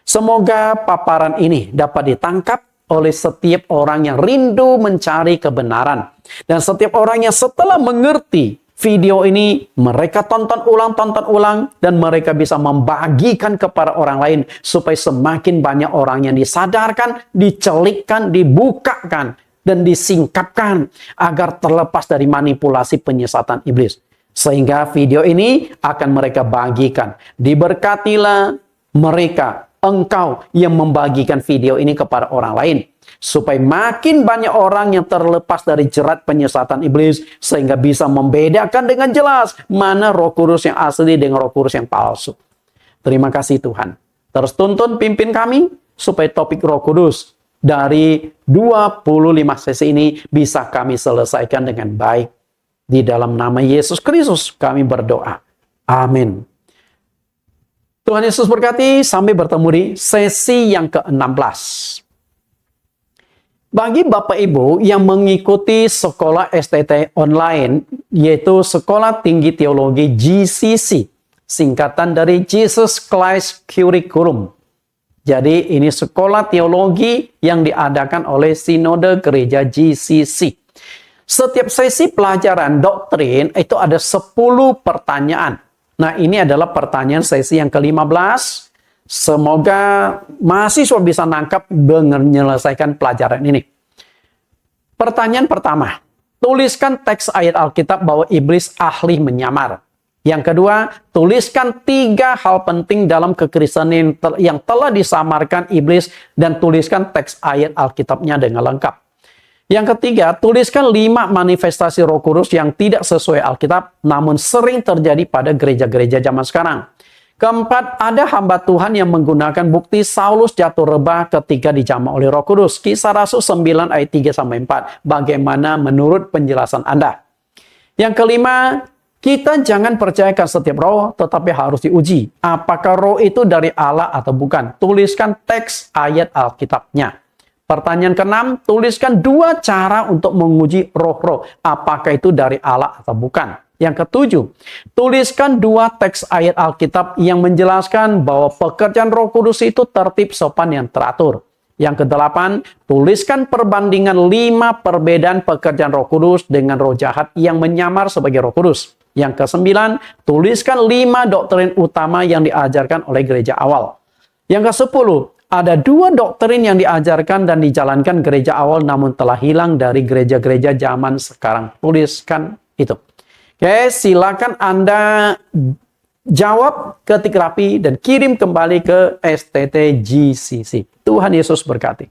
Semoga paparan ini dapat ditangkap oleh setiap orang yang rindu mencari kebenaran. Dan setiap orang yang setelah mengerti video ini, mereka tonton ulang, dan mereka bisa membagikan kepada orang lain, supaya semakin banyak orang yang disadarkan, dicelikkan, dibukakan, dan disingkapkan, agar terlepas dari manipulasi penyesatan iblis. Sehingga video ini akan mereka bagikan. Diberkatilah mereka, engkau yang membagikan video ini kepada orang lain, supaya makin banyak orang yang terlepas dari jerat penyesatan iblis, sehingga bisa membedakan dengan jelas mana Roh Kudus yang asli dengan Roh Kudus yang palsu. Terima kasih Tuhan. Terus tuntun pimpin kami, supaya topik Roh Kudus dari 25 sesi ini bisa kami selesaikan dengan baik. Di dalam nama Yesus Kristus kami berdoa. Amin. Tuhan Yesus berkati, sampai bertemu di sesi yang ke-16. Bagi Bapak Ibu yang mengikuti sekolah STT online, yaitu Sekolah Tinggi Teologi GCC, singkatan dari Jesus Christ Curriculum. Jadi ini sekolah teologi yang diadakan oleh Sinode Gereja GCC. Setiap sesi pelajaran doktrin itu ada 10 pertanyaan. Nah, ini adalah pertanyaan sesi yang ke-15. Semoga mahasiswa bisa nangkap dengan menyelesaikan pelajaran ini. Pertanyaan pertama, tuliskan teks ayat Alkitab bahwa iblis ahli menyamar. Yang kedua, tuliskan 3 hal penting dalam kekristenan yang telah disamarkan iblis, dan tuliskan teks ayat Alkitabnya dengan lengkap. Yang ketiga, tuliskan 5 manifestasi Roh Kudus yang tidak sesuai Alkitab, namun sering terjadi pada gereja-gereja zaman sekarang. Keempat, ada hamba Tuhan yang menggunakan bukti Saulus jatuh rebah ketika dijamah oleh Roh Kudus. Kisah Rasul 9 ayat 3-4. Bagaimana menurut penjelasan Anda? Yang kelima, kita jangan percayakan setiap roh, tetapi harus diuji. Apakah roh itu dari Allah atau bukan? Tuliskan teks ayat Alkitabnya. Pertanyaan ke-6, tuliskan 2 cara untuk menguji roh-roh. Apakah itu dari Allah atau bukan? Yang ke-7, tuliskan 2 teks ayat Alkitab yang menjelaskan bahwa pekerjaan Roh Kudus itu tertib, sopan, yang teratur. Yang ke-8, tuliskan perbandingan 5 perbedaan pekerjaan Roh Kudus dengan roh jahat yang menyamar sebagai Roh Kudus. Yang ke-9, tuliskan 5 doktrin utama yang diajarkan oleh gereja awal. Yang ke-10, ada 2 doktrin yang diajarkan dan dijalankan gereja awal namun telah hilang dari gereja-gereja zaman sekarang. Tuliskan itu. Oke, silakan Anda jawab, ketik rapi, dan kirim kembali ke STT GCC. Tuhan Yesus berkati.